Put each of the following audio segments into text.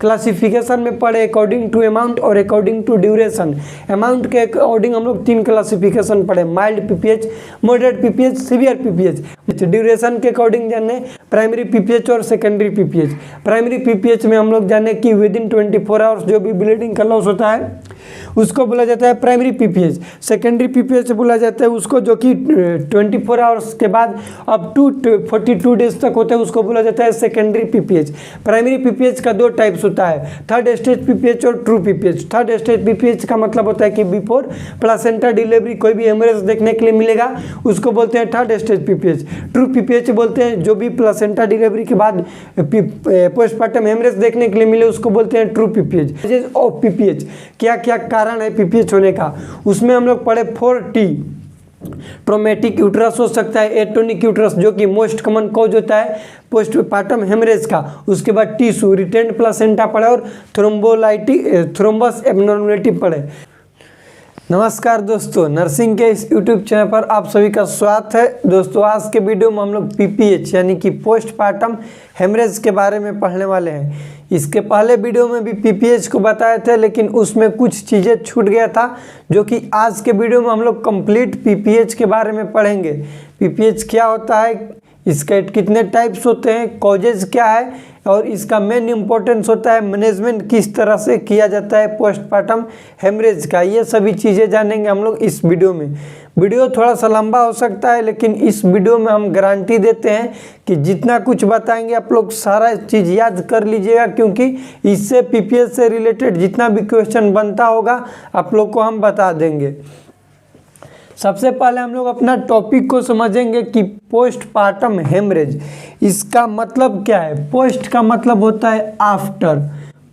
Classification में पढ़े according to amount और अकॉर्डिंग टू ड्यूरेशन। अमाउंट के अकॉर्डिंग हम लोग 3 क्लासिफिकेशन पढ़े, mild PPH, moderate PPH, severe PPH. Duration के अकॉर्डिंग जाने प्राइमरी पीपीएच और सेकेंडरी पीपीएच। प्राइमरी पीपीएच में हम लोग जाने कि विद इन 24 आवर्स जो भी ब्लीडिंग का लॉस होता है उसको बोला जाता है प्राइमरी पीपीएच। सेकेंडरी पीपीएच बोला जाता है उसको जो कि 24 आवर्स के बाद अप टू 42 डेज तक होता है, उसको बोला जाता है सेकेंडरी पीपीएच। प्राइमरी पीपीएच का 2 टाइप्स होता है, थर्ड स्टेज पीपीएच और true PPH. Third stage PPH का मतलब होता है कि बिफोर प्लासेंटा डिलीवरी कोई भी हेमरेज देखने के लिए मिलेगा उसको बोलते हैं third stage PPH. True PPH बोलते हैं जो भी प्लासेंटा डिलीवरी के बाद पोस्टमार्टम हेमरेज देखने के लिए मिले उसको बोलते हैं ट्रू पीपीएच। ऑफ पीपीएच क्या क्या कारण है पीपीएच होने का, उसमें हम लोग पढ़े 4T। ट्रोमेटिक यूट्रस हो सकता है, एटोनिक यूट्रस जो कि मोस्ट कॉमन कॉज होता है पोस्टपार्टम हेमरेज का। उसके बाद टिश्यू, रिटेंड प्लासेंटा पढ़े और थ्रोम्बस एब्नॉर्मलिटी पढ़े। नमस्कार दोस्तों, नर्सिंग के इस यूट्यूब चैनल पर आप सभी का स्वागत है। दोस्तों आज के वीडियो में हम लोग पीपीएच यानी कि पोस्टपार्टम हेमरेज के बारे में पढ़ने वाले हैं। इसके पहले वीडियो में भी पीपीएच को बताए थे लेकिन उसमें कुछ चीज़ें छूट गया था जो कि आज के वीडियो में हम लोग कंप्लीट पीपीएच के बारे में पढ़ेंगे। पीपीएच क्या होता है, इसके कितने टाइप्स होते हैं, कॉजेज क्या है और इसका मेन इंपॉर्टेंस होता है मैनेजमेंट किस तरह से किया जाता है पोस्टपार्टम हेमरेज का। ये सभी चीज़ें जानेंगे हम लोग इस वीडियो में। वीडियो थोड़ा सा लंबा हो सकता है लेकिन इस वीडियो में हम गारंटी देते हैं कि जितना कुछ बताएंगे आप लोग सारा चीज़ याद कर लीजिएगा, क्योंकि इससे पीपीएच से रिलेटेड जितना भी क्वेश्चन बनता होगा आप लोग को हम बता देंगे। सबसे पहले हम लोग अपना टॉपिक को समझेंगे कि पोस्टपार्टम हेमरेज इसका मतलब क्या है। पोस्ट का मतलब होता है आफ्टर,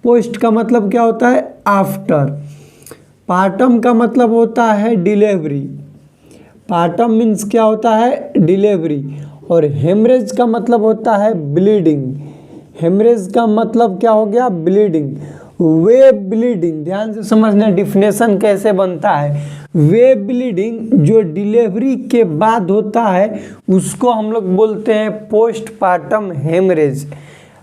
पोस्ट का मतलब क्या होता है आफ्टर। पार्टम का मतलब होता है डिलीवरी, पार्टम मीन्स क्या होता है डिलीवरी। और हेमरेज का मतलब होता है ब्लीडिंग, हेमरेज का मतलब क्या हो गया ब्लीडिंग। वे ब्लीडिंग ध्यान से समझना डिफिनेशन कैसे बनता है। वे ब्लीडिंग जो डिलीवरी के बाद होता है उसको हम लोग बोलते हैं पोस्टपार्टम हेमरेज।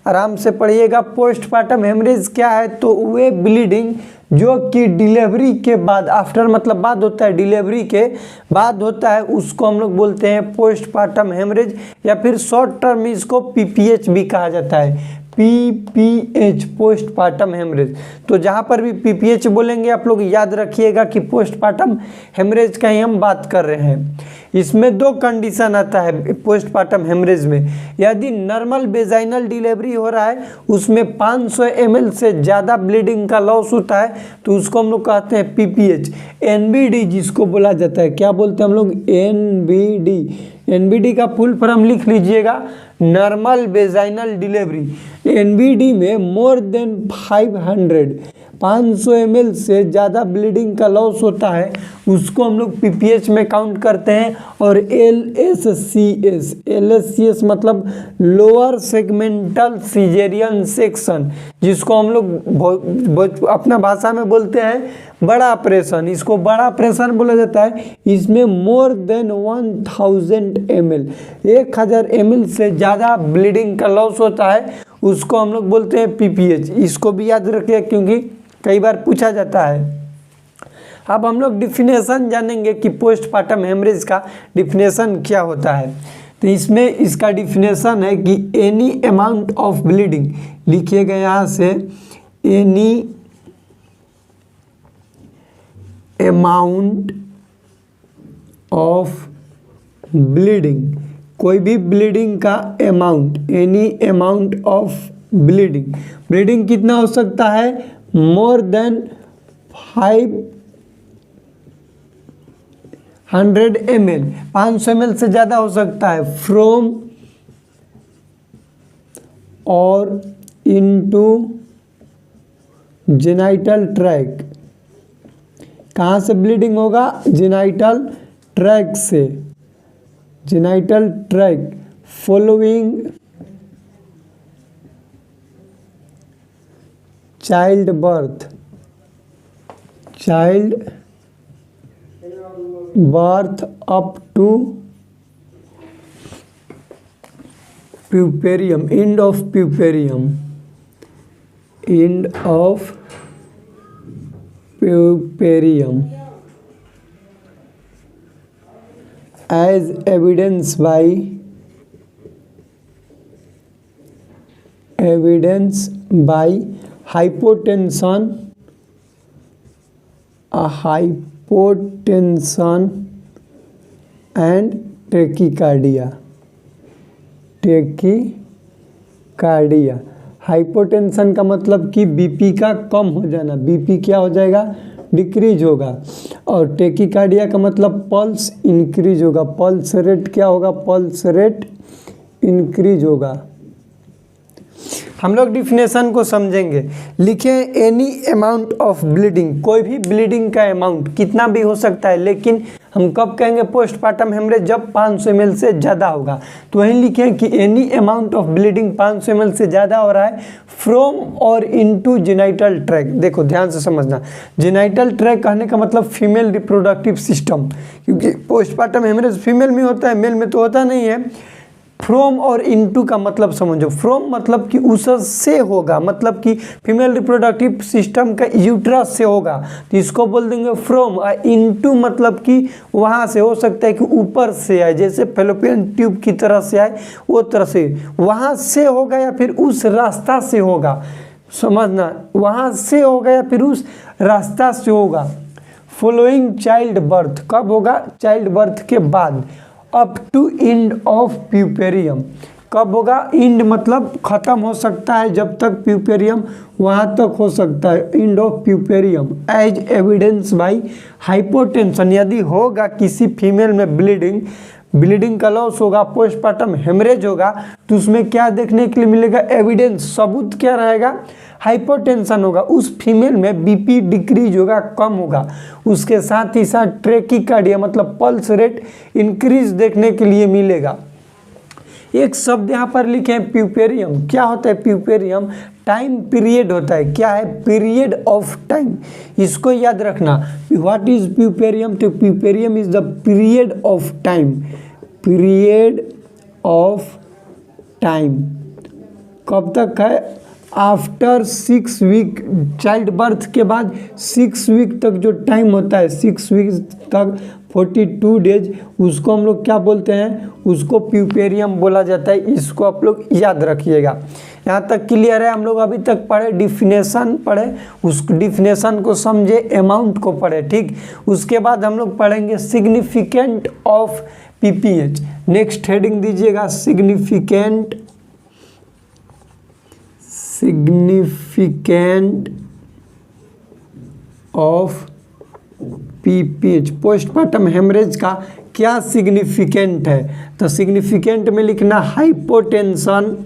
आराम से पढ़िएगा, पोस्टपार्टम हेमरेज क्या है तो वे ब्लीडिंग जो कि डिलीवरी के बाद, आफ्टर मतलब बाद होता है, डिलीवरी के बाद होता है उसको हम लोग बोलते हैं पोस्टपार्टम हेमरेज या फिर शॉर्ट टर्म में इसको पीपीएच भी कहा जाता है। PPH postpartum haemorrhage. तो जहाँ पर भी पीपीएच बोलेंगे आप लोग याद रखिएगा कि पोस्टपार्टम हेमरेज का ही हम बात कर रहे हैं। इसमें 2 कंडीशन आता है पोस्टपार्टम हेमरेज में। यदि नॉर्मल वेजाइनल डिलीवरी हो रहा है उसमें 500 ml से ज़्यादा ब्लीडिंग का लॉस होता है तो उसको हम लोग कहते हैं पीपीएच। एनबीडी जिसको बोला जाता है, क्या बोलते हैं हम लोग एनबीडी। एनबीडी का फुल फॉर्म लिख लीजिएगा, नॉर्मल वेजाइनल डिलीवरी। एनबीडी में मोर देन 500 ml से ज़्यादा ब्लीडिंग का लॉस होता है उसको हम लोग पीपीएच में काउंट करते हैं। और एलएससीएस, एलएससीएस मतलब लोअर सेगमेंटल सीजेरियन सेक्शन, जिसको हम लोग अपना भाषा में बोलते हैं बड़ा ऑपरेशन, इसको बड़ा ऑपरेशन बोला जाता है। इसमें मोर देन 1000 ml, 1000 ml से ज़्यादा ब्लीडिंग का लॉस होता है उसको हम लोग बोलते हैं पीपीएच। इसको भी याद रखिए क्योंकि कई बार पूछा जाता है। अब हम लोग डिफिनेशन जानेंगे कि पोस्टपार्टम हेमरेज का डिफिनेशन क्या होता है। तो इसमें इसका डिफिनेशन है कि एनी अमाउंट ऑफ ब्लीडिंग, लिखिएगा यहाँ से एनी अमाउंट ऑफ ब्लीडिंग, कोई भी ब्लीडिंग का amount, any amount of bleeding, bleeding कितना हो सकता है मोर देन 500 ml, 500 ml से ज़्यादा हो सकता है। फ्रॉम और इनटू जेनाइटल ट्रैक, कहाँ से ब्लीडिंग होगा जेनाइटल ट्रैक से, genital tract following childbirth, childbirth up to puerperium, end of puerperium, end of puerperium as evidenced by hypotension and tachycardia। Hypotension का मतलब कि बीपी का कम हो जाना, बीपी क्या हो जाएगा, डिक्रीज होगा। और टेकिकार्डिया का मतलब पल्स इंक्रीज होगा, पल्स रेट क्या होगा, पल्स रेट इंक्रीज होगा। हम लोग डिफिनेशन को समझेंगे। लिखें एनी अमाउंट ऑफ ब्लीडिंग, कोई भी ब्लीडिंग का अमाउंट कितना भी हो सकता है, लेकिन हम कब कहेंगे पोस्टपार्टम हेमरेज, जब 500 ml से ज़्यादा होगा। तो वहीं लिखें कि any amount of bleeding 500 ml से ज़्यादा हो रहा है फ्रॉम और इनटू जेनाइटल ट्रैक। देखो ध्यान से समझना, जेनाइटल ट्रैक कहने का मतलब फीमेल रिप्रोडक्टिव सिस्टम, क्योंकि पोस्टपार्टम हेमरेज फीमेल में होता है, मेल में तो होता नहीं है। फ्रॉम और इनटू का मतलब समझो, फ्रॉम मतलब कि उससे होगा, मतलब कि फीमेल रिप्रोडक्टिव सिस्टम का यूट्रस से होगा, तो इसको बोल देंगे फ्रॉम। और इनटू मतलब कि वहाँ से हो सकता है कि ऊपर से आए, जैसे फेलोपियन ट्यूब की तरह से आए, वो तरह से वहाँ से होगा या फिर उस रास्ता से होगा। समझना, वहाँ से होगा या फिर उस रास्ता से होगा। फॉलोइंग चाइल्ड बर्थ, कब होगा, चाइल्ड बर्थ के बाद। Up to end of puerperium, कब होगा, एंड मतलब खत्म हो सकता है, जब तक प्यूपेरियम वहाँ तक हो सकता है, end of puerperium. As evidence by hypotension, यदि होगा किसी फीमेल में ब्लीडिंग का लॉस होगा, पोस्टपार्टम हेमरेज होगा, तो उसमें क्या देखने के लिए मिलेगा, एविडेंस, सबूत क्या रहेगा, हाइपोटेंशन होगा, उस फीमेल में बीपी डिक्रीज होगा, कम होगा। उसके साथ ही साथ ट्रैकिकार्डिया मतलब पल्स रेट इंक्रीज देखने के लिए मिलेगा। एक शब्द यहाँ पर लिखे हैं प्यूपेरियम, क्या होता है प्यूपेरियम, टाइम पीरियड होता है, क्या है, पीरियड ऑफ टाइम, इसको याद रखना। व्हाट इज प्यूपेरियम, तो puerperium is the period of time, period of time कब तक है, आफ्टर 6 वीक, चाइल्ड बर्थ के बाद 6 वीक तक जो टाइम होता है, 6 वीक तक 42 डेज, उसको हम लोग क्या बोलते हैं, उसको प्यूपेरियम बोला जाता है। इसको आप लोग याद रखिएगा। यहाँ तक क्लियर है। हम लोग अभी तक पढ़े, डिफिनेशन पढ़े, उस डिफिनेशन को समझे, अमाउंट को पढ़े, ठीक। उसके बाद हम लोग पढ़ेंगे significant of PPH. Next heading दीजिएगा, significant of PPH, postpartum haemorrhage का क्या सिग्निफिकेंट है, तो सिग्निफिकेंट में लिखना हाइपोटेंशन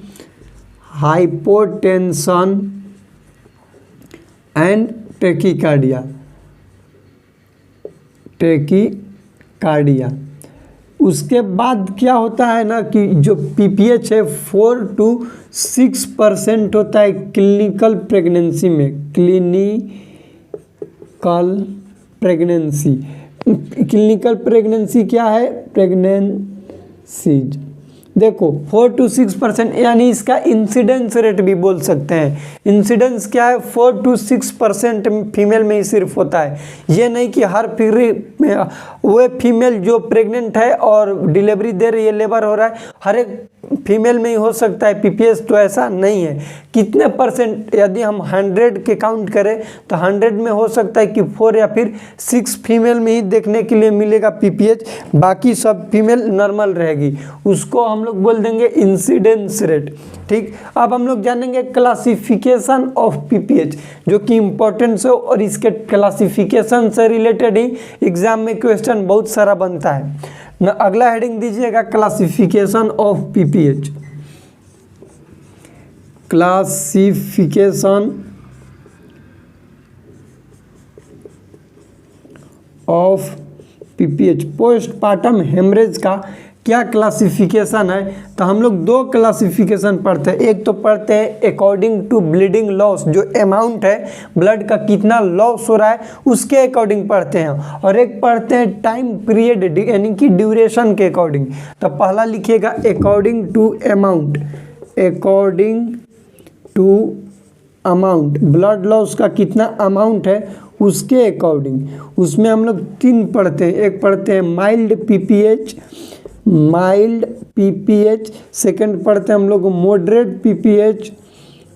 एंड टैकीकार्डिया। उसके बाद क्या होता है ना कि जो पीपीएच है 4 to 6% होता है क्लिनिकल प्रेगनेंसी में, क्लिनिकल प्रेगनेंसी क्या है, प्रेगनेंसीज। देखो 4 to 6%, यानी इसका इंसिडेंस रेट भी बोल सकते हैं। इंसिडेंस क्या है, 4 to 6% फीमेल में ही सिर्फ होता है। ये नहीं कि हर वो फीमेल जो प्रेग्नेंट है और डिलीवरी दे रही है, लेबर हो रहा है, हर एक फीमेल में ही हो सकता है पीपीएच, तो ऐसा नहीं है। कितने परसेंट, यदि हम 100 के काउंट करें तो 100 में हो सकता है कि 4 या फिर 6 फीमेल में ही देखने के लिए मिलेगा पीपीएच, बाकी सब फीमेल नॉर्मल रहेगी। उसको हम लोग बोल देंगे इंसिडेंस रेट, ठीक। अब हम लोग जानेंगे क्लासिफिकेशन ऑफ पीपीएच, जो कि इम्पोर्टेंट है, और इसके क्लासिफिकेशन से रिलेटेड ही एग्जाम में क्वेश्चन बहुत सारा बनता है ना। अगला हेडिंग दीजिएगा, classification of PPH. Classification of PPH, postpartum haemorrhage का क्या क्लासिफिकेशन है, तो हम लोग 2 क्लासिफिकेशन पढ़ते हैं। एक तो पढ़ते हैं अकॉर्डिंग टू ब्लीडिंग लॉस, जो अमाउंट है ब्लड का कितना लॉस हो रहा है उसके अकॉर्डिंग पढ़ते हैं, और एक पढ़ते हैं टाइम पीरियड यानी कि ड्यूरेशन के अकॉर्डिंग। तो पहला लिखिएगा according to amount, according to amount, blood loss का कितना अमाउंट है उसके अकॉर्डिंग, उसमें हम लोग 3 पढ़ते हैं। एक पढ़ते हैं mild PPH, mild PPH, second पढ़ते हैं हम लोग मॉडरेट पीपीएच,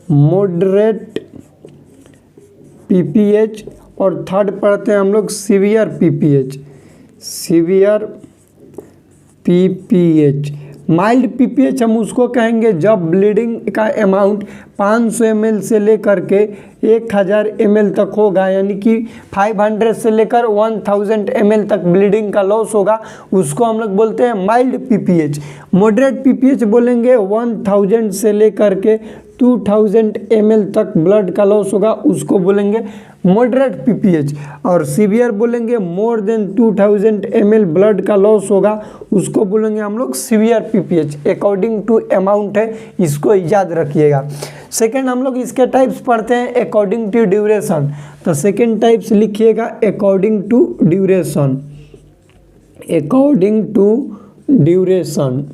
मॉडरेट पीपीएच, और थर्ड पढ़ते हैं हम लोग severe PPH, severe PPH. Mild PPH हम उसको कहेंगे जब ब्लीडिंग का अमाउंट 500 ml से लेकर के 1000 ml तक होगा, यानी कि 500 से लेकर 1000 ml तक ब्लीडिंग का लॉस होगा, उसको हम लोग बोलते हैं माइल्ड पीपीएच। मॉडरेट पीपीएच बोलेंगे 1000 से लेकर के 2000 ml तक ब्लड का लॉस होगा, उसको बोलेंगे मॉडरेट पीपीएच। और सीवियर बोलेंगे मोर देन 2000 ml ब्लड का लॉस होगा, उसको बोलेंगे हम लोग severe PPH. According to amount है, इसको याद रखिएगा। सेकेंड हम लोग इसके टाइप्स पढ़ते हैं अकॉर्डिंग टू ड्यूरेशन। तो सेकेंड टाइप्स लिखिएगा according to duration, according to duration.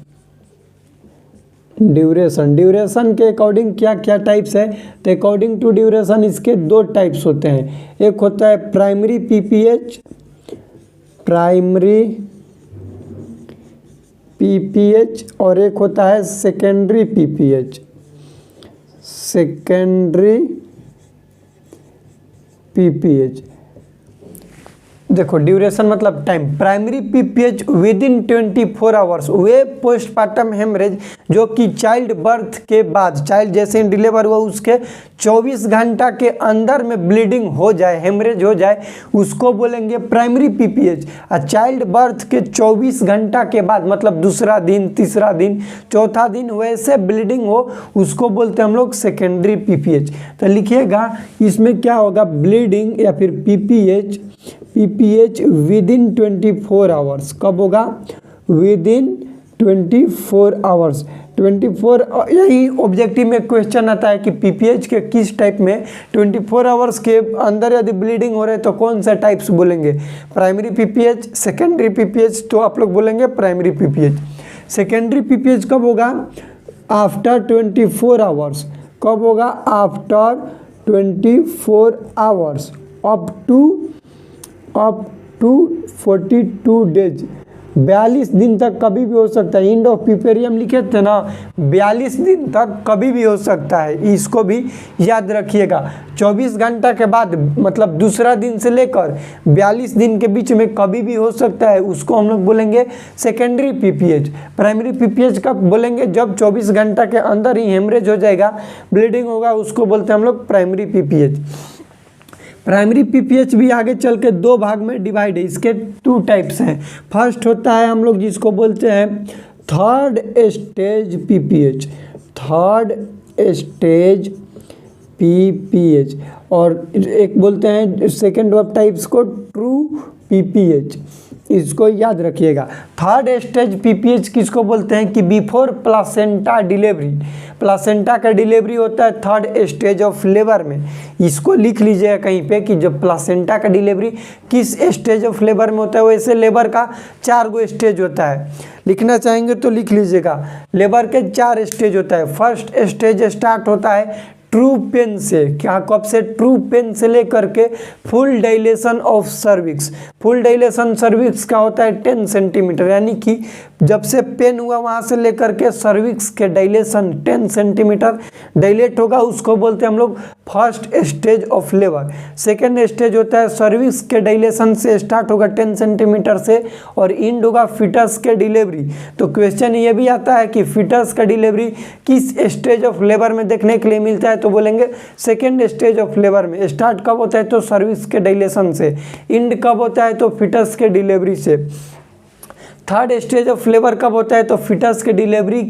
Duration के अकॉर्डिंग क्या क्या टाइप्स है, तो अकॉर्डिंग टू ड्यूरेशन इसके 2 टाइप्स होते हैं। एक होता है प्राइमरी पीपीएच, प्राइमरी पीपीएच, और एक होता है सेकेंडरी पीपीएच, सेकेंडरी पीपीएच। देखो ड्यूरेशन मतलब time. Primary PPH within 24 hours, वे पोस्टमार्टम हेमरेज जो कि चाइल्ड बर्थ के बाद, चाइल्ड जैसे ही डिलीवर हुआ उसके 24 घंटा के अंदर में ब्लीडिंग हो जाए, हेमरेज हो जाए, उसको बोलेंगे प्राइमरी पीपीएच। और चाइल्ड बर्थ के 24 घंटा के बाद, मतलब दूसरा दिन, तीसरा दिन, चौथा दिन वैसे ब्लीडिंग हो, उसको बोलते हैं हम लोग सेकेंडरी पीपीएच। तो लिखिएगा इसमें क्या होगा, ब्लीडिंग या फिर PPH, PPH within 24 hours. कब होगा, विद इन 24 आवर्स। 24, यही ऑब्जेक्टिव में क्वेश्चन आता है कि पीपीएच के किस टाइप में 24 आवर्स के अंदर यदि ब्लीडिंग हो रहे तो कौन सा टाइप्स बोलेंगे, प्राइमरी पीपीएच, सेकेंडरी पीपीएच। तो आप लोग बोलेंगे प्राइमरी पीपीएच। सेकेंडरी पीपीएच कब होगा, आफ्टर 24 आवर्स। कब होगा, after 24 hours, up to 42 days, 42 दिन तक कभी भी हो सकता है। इंड ऑफ पिपेरियम लिखे थे ना, 42 दिन तक कभी भी हो सकता है, इसको भी याद रखिएगा। 24 घंटा के बाद, मतलब दूसरा दिन से लेकर 42 दिन के बीच में कभी भी हो सकता है, उसको हम लोग बोलेंगे सेकेंडरी पीपीएच। प्राइमरी पीपीएच कब बोलेंगे, जब 24 घंटा के अंदर ही हेमरेज हो जाएगा, ब्लीडिंग होगा, उसको बोलते हैं हम लोग प्राइमरी पीपीएच। प्राइमरी पीपीएच भी आगे चल के 2 भाग में डिवाइड है। इसके 2 टाइप्स हैं। फर्स्ट होता है हम लोग जिसको बोलते हैं third stage PPH, third stage PPH, और एक बोलते हैं सेकेंड ऑफ टाइप्स को ट्रू पीपीएच। इसको याद रखिएगा। थर्ड स्टेज पीपीएच किसको बोलते हैं कि बिफोर प्लासेंटा डिलीवरी, प्लासेंटा का डिलीवरी होता है थर्ड स्टेज ऑफ लेबर में। इसको लिख लीजिएगा कहीं पे कि जब प्लासेंटा का डिलीवरी किस स्टेज ऑफ लेबर में होता है। वैसे लेबर का 4 गो स्टेज होता है, लिखना चाहेंगे तो लिख लीजिएगा। लेबर के 4 स्टेज होता है। फर्स्ट स्टेज स्टार्ट होता है ट्रू पेन से, क्या कब से, ट्रू पेन से लेकर के full dilation of cervix. Full dilation cervix का होता है 10 सेंटीमीटर, यानी कि जब से पेन हुआ वहाँ से लेकर के सर्विक्स के डायलेशन 10 सेंटीमीटर डायलेट होगा, उसको बोलते हैं हम लोग first stage of labour. Second stage होता है सर्विक्स के डायलेशन से स्टार्ट होगा 10 सेंटीमीटर से और एंड होगा फिटस के डिलीवरी। तो क्वेश्चन ये भी आता है कि फिटस का डिलीवरी किस स्टेज ऑफ लेबर में देखने के लिए मिलता है, तो बोलेंगे सेकेंड स्टेज ऑफ लेबर में। स्टार्ट कब होता है तो सर्विक्स के डायलेशन से, एंड कब होता है तो फिटस के डिलीवरी से। थर्ड स्टेज ऑफ लेबर कब होता है तो फिटस के डिलीवरी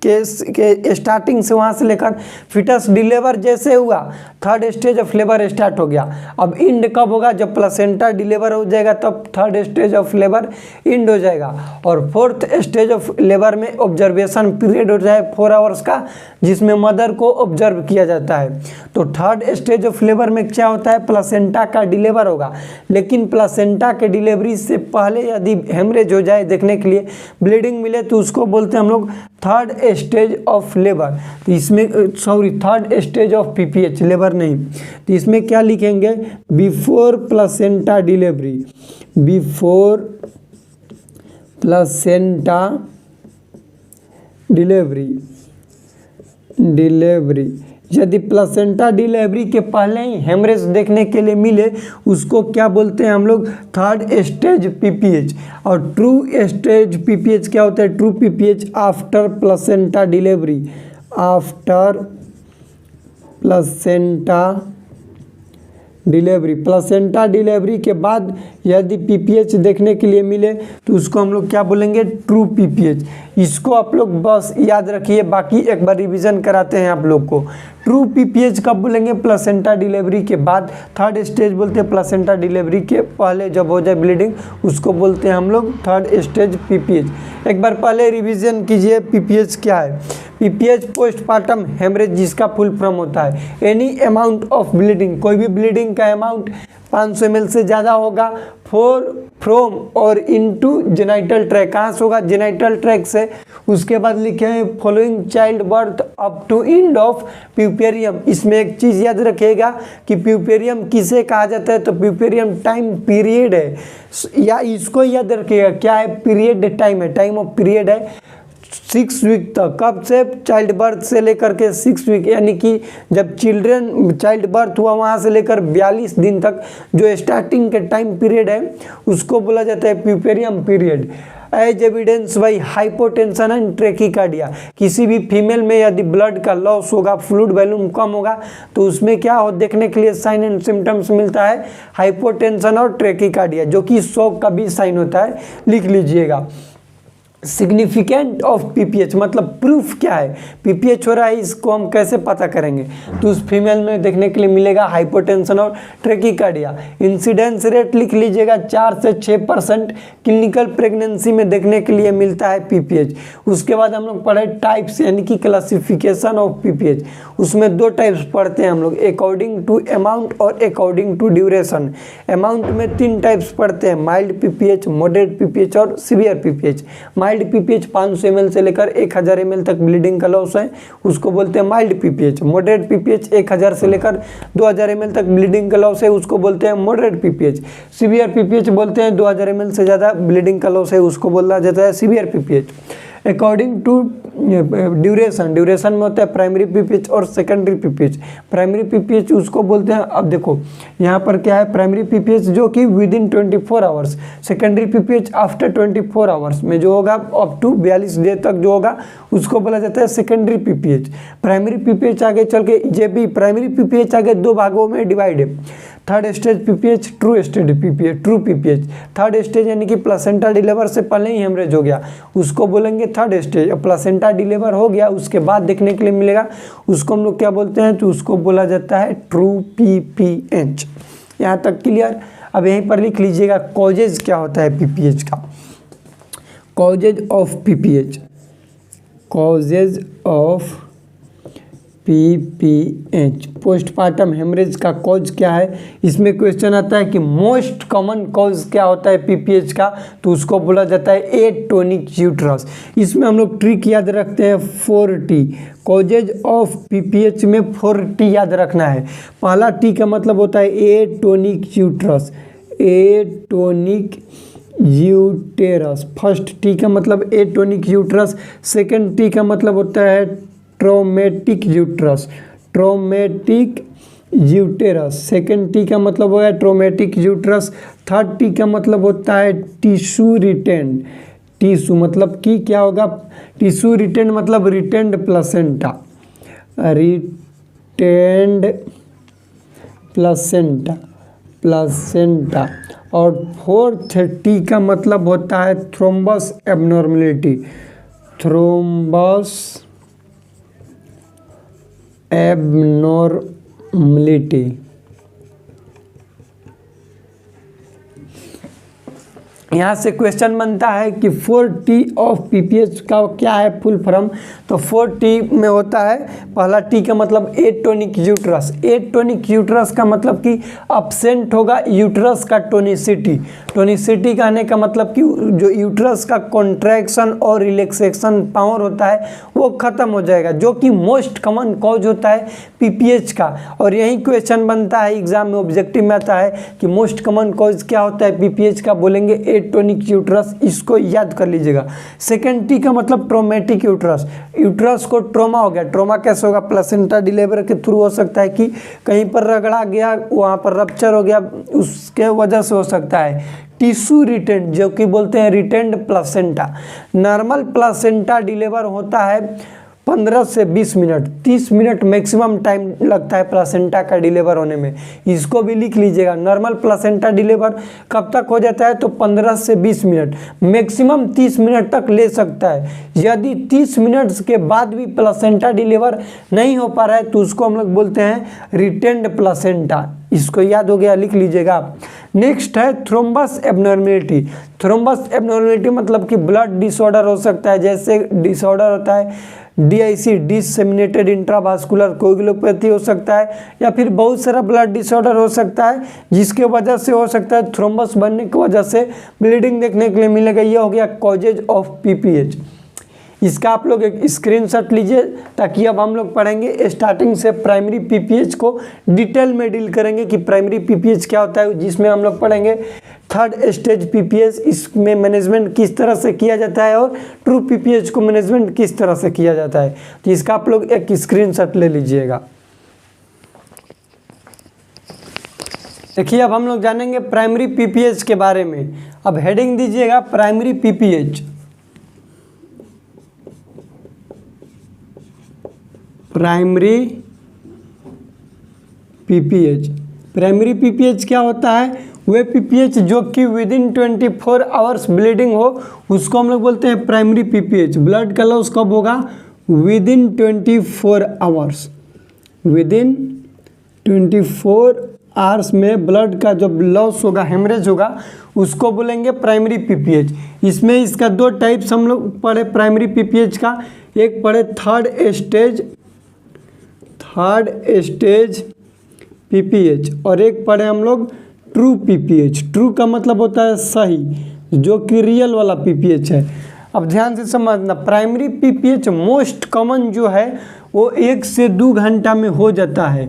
के स्टार्टिंग से, वहाँ से लेकर फिटस डिलीवर जैसे हुआ third stage of labour start हो गया। अब एंड कब होगा, जब प्लासेंटा डिलीवर हो जाएगा तब third stage of labour and हो जाएगा। और फोर्थ स्टेज ऑफ लेबर में ऑब्जर्वेशन पीरियड हो जाए 4 आवर्स का, जिसमें मदर को ऑब्जर्व किया जाता है। तो थर्ड स्टेज ऑफ लेबर में क्या होता है, प्लासेंटा का डिलीवर होगा, लेकिन प्लासेंटा के डिलीवरी से पहले यदि हेमरेज हो जाए देखने के लिए, ब्लीडिंग मिले, तो उसको बोलते हैं हम लोग थर्ड स्टेज ऑफ लेबर, तो इसमें sorry third stage of PPH, labour नहीं, तो इसमें क्या लिखेंगे, before placenta delivery, before placenta delivery. यदि प्लेसेंटा डिलीवरी के पहले ही हेमरेज देखने के लिए मिले उसको क्या बोलते हैं हम लोग, थर्ड स्टेज पीपीएच। और ट्रू स्टेज पीपीएच क्या होता है, true PPH after placenta delivery, after placenta delivery. Placenta delivery के बाद यदि पीपीएच देखने के लिए मिले तो उसको हम लोग क्या बोलेंगे, ट्रू पीपीएच। इसको आप लोग बस याद रखिए, बाकी एक बार रिवीजन कराते हैं आप लोग को। ट्रू पीपीएच कब बोलेंगे, प्लेसेंटा डिलीवरी के बाद। थर्ड स्टेज बोलते हैं प्लेसेंटा डिलीवरी के पहले जब हो जाए ब्लीडिंग, उसको बोलते हैं हम लोग थर्ड स्टेज पीपीएच। एक बार पहले रिवीजन कीजिए पीपीएच क्या है। पीपीएच पोस्टमार्टम हेमरेज जिसका फुल फॉर्म होता है एनी अमाउंट ऑफ ब्लीडिंग, कोई भी ब्लीडिंग का अमाउंट 500 ml से ज़्यादा होगा फ्रॉम और इनटू जेनाइटल ट्रैक, कहाँ से होगा, जेनाइटल ट्रैक से। उसके बाद लिखे हैं following childbirth up to end of puerperium. इसमें एक चीज़ याद रखिएगा कि प्यूपेरियम किसे कहा जाता है, तो प्यूपेरियम टाइम पीरियड है, या इसको याद रखिएगा क्या है, पीरियड टाइम है, टाइम ऑफ पीरियड है 6 वीक तक। कब से, चाइल्ड बर्थ से लेकर के 6 वीक, यानी कि जब चाइल्ड बर्थ हुआ वहाँ से लेकर 42 दिन तक जो स्टार्टिंग के टाइम पीरियड है उसको बोला जाता है puerperium period. As evidence by hypotension and tachycardia, किसी भी फीमेल में यदि ब्लड का लॉस होगा, फ्लूइड वॉल्यूम कम होगा, तो उसमें क्या हो देखने के लिए साइन एंड सिम्टम्स मिलता है, हाइपोटेंशन और ट्रेकिकार्डिया, जो कि शॉक का भी साइन होता है, लिख लीजिएगा। सिग्निफिकेंट ऑफ पीपीएच मतलब प्रूफ क्या है, पीपीएच हो रहा है इसको हम कैसे पता करेंगे, तो उस फीमेल में देखने के लिए मिलेगा हाइपोटेंशन और ट्रेकिकार्डिया। इंसिडेंस रेट लिख लीजिएगा 4 से 6% क्लिनिकल प्रेगनेंसी में देखने के लिए मिलता है पीपीएच। उसके बाद हम लोग पढ़े टाइप्स यानी कि क्लासिफिकेशन ऑफ पीपीएच, उसमें 2 टाइप्स पढ़ते हैं हम लोग, अकॉर्डिंग टू अमाउंट और अकॉर्डिंग टू ड्यूरेशन। अमाउंट में 3 टाइप्स पढ़ते हैं, माइल्ड पीपीएच, मॉडरेट पीपीएच और severe PPH. Mild PPH 500 ml से लेकर 1000 ml तक ब्लीडिंग का लॉस है, उसको बोलते हैं माइल्ड पीपीएच। मॉडरेट पीपीएच 1000 से लेकर 2000 ml तक ब्लीडिंग का लॉस है, उसको बोलते हैं मॉडरेट पीपीएच। सीवियर पीपीएच बोलते हैं 2000 ml से ज़्यादा ब्लीडिंग का लॉस है, उसको बोला जाता है severe PPH. According to duration में होता है प्राइमरी पीपीएच और सेकेंडरी पीपीएच। प्राइमरी पीपीएच उसको बोलते हैं, अब देखो यहाँ पर क्या है, प्राइमरी पीपीएच जो कि with in 24 hours, secondary PPH after 24 hours में जो होगा अप टू 42 डे तक जो होगा उसको बोला जाता है सेकेंडरी पीपीएच। प्राइमरी पीपीएच आगे चल के ये भी प्राइमरी पीपीएच आगे 2 भागों में डिवाइड है, third stage PPH, true stage PPH. True PPH third stage यानी कि प्लेसेंटा डिलीवर से पहले ही हेमरेज हो गया उसको बोलेंगे थर्ड स्टेज। प्लेसेंटा डिलीवर हो गया उसके बाद देखने के लिए मिलेगा उसको हम लोग क्या बोलते हैं, तो उसको बोला जाता है ट्रू पीपीएच। यहाँ तक क्लियर। अब यहीं पर लिख लीजिएगा कॉजेज क्या होता है पीपीएच का, causes of PPH, causes of PPH. Postmortem haemorrhage का कॉज क्या है, इसमें क्वेश्चन आता है कि मोस्ट कॉमन कॉज क्या होता है पीपीएच का, तो उसको बोला जाता है एटोनिक यूट्रस। इसमें हम लोग ट्रिक याद रखते हैं 4T। कॉजेज ऑफ पीपीएच में 4T याद रखना है। पहला टी का मतलब होता है atonic uterus, atonic uterus. First T का मतलब एटोनिक यूट्रस। सेकेंड टी का मतलब होता है traumatic uterus, traumatic uterus. Second T का मतलब होगा ट्रोमेटिक यूट्रस। थर्ड टी का मतलब होता है टिश्यू रिटेंड, टिश्यू मतलब कि क्या होगा, टिश्यू रिटेंड मतलब retained placenta, retained placenta, placenta. और फोर्थ टी का मतलब होता है थ्रोम्बस एबनॉर्मलिटी, थ्रोम्बस एबनॉर्मलिटी। यहाँ से क्वेश्चन बनता है कि 4T ऑफ पीपीएच का क्या है फुल फॉर्म। तो 4T में होता है, पहला टी का मतलब एटोनिक यूट्रस। एटोनिक यूट्रस का मतलब कि अब्सेंट होगा यूट्रस का टोनिसिटी। टोनिसिटी का आने का मतलब कि जो यूट्रस का कॉन्ट्रैक्शन और रिलैक्सेशन पावर होता है वो खत्म हो जाएगा, जो कि मोस्ट कॉमन कॉज होता है पीपीएच का। और यही क्वेश्चन बनता है एग्जाम में, ऑब्जेक्टिव में आता है कि मोस्ट कॉमन कॉज क्या होता है पीपीएच का, बोलेंगे एटोनिक यूट्रस, इसको याद कर लीजिएगा। सेकेंड टी का मतलब ट्रोमेटिक यूट्रस। यूट्रस को ट्रोमा हो गया। ट्रोमा कैसे होगा, प्लेसेंटा डिलीवरी के थ्रू हो सकता है कि कहीं पर रगड़ा गया, वहाँ पर रप्चर हो गया, उसके वजह से हो सकता है। टिश्यू रिटेंड, जो कि बोलते हैं retained placenta. Normal placenta deliver होता है 15 से 20 मिनट, 30 मिनट मैक्सिमम टाइम लगता है प्लेसेंटा का डिलीवर होने में। इसको भी लिख लीजिएगा, नॉर्मल प्लेसेंटा डिलीवर कब तक हो जाता है, तो 15 से 20 मिनट, मैक्सिमम 30 मिनट तक ले सकता है। यदि 30 मिनट के बाद भी प्लेसेंटा डिलीवर नहीं हो पा रहा है तो उसको हम लोग बोलते हैं रिटेंड प्लेसेंटा। इसको याद हो गया, लिख लीजिएगा। नेक्स्ट है थ्रोम्बस एबनॉर्मेलिटी। थ्रोम्बस एबनॉर्मेलिटी मतलब कि ब्लड डिसऑर्डर हो सकता है, जैसे डिसऑर्डर होता है DIC, डिसेमिनेटेड इंट्रावास्कुलर कोएगुलोपैथी हो सकता है, या फिर बहुत सारा ब्लड डिसऑर्डर हो सकता है जिसके वजह से हो सकता है थ्रोम्बस बनने की वजह से ब्लीडिंग देखने के लिए मिलेगा। ये हो गया कॉजेज ऑफ पीपीएच। इसका आप लोग एक स्क्रीनशॉट लीजिए, ताकि अब हम लोग पढ़ेंगे स्टार्टिंग से प्राइमरी पीपीएच को डिटेल में डील करेंगे कि प्राइमरी पीपीएच क्या होता है, जिसमें हम लोग पढ़ेंगे थर्ड स्टेज पीपीएच, इसमें मैनेजमेंट किस तरह से किया जाता है, और ट्रू पीपीएच को मैनेजमेंट किस तरह से किया जाता है। तो इसका आप लोग एक स्क्रीनशॉट ले लीजिएगा। देखिए अब हम लोग जानेंगे प्राइमरी पीपीएच के बारे में। अब हेडिंग दीजिएगा primary PPH. Primary PPH, primary PPH क्या होता है, वे पीपीएच जो कि विदिन 24 आवर्स ब्लीडिंग हो उसको हम लोग बोलते हैं प्राइमरी पीपीएच। ब्लड का लॉस कब होगा, विदिन 24 आवर्स। विदिन 24 आवर्स में ब्लड का जो लॉस होगा, हेमरेज होगा, उसको बोलेंगे प्राइमरी पीपीएच। इसमें इसका दो टाइप्स हम लोग पढ़े प्राइमरी पीपीएच का। एक पढ़े थर्ड स्टेज पीपीएच, और एक पढ़े हम लोग ट्रू पीपीएच। ट्रू का मतलब होता है सही, जो कि रियल वाला पीपीएच है। अब ध्यान से समझना, प्राइमरी पीपीएच मोस्ट कॉमन जो है वो 1 से 2 घंटा में हो जाता है।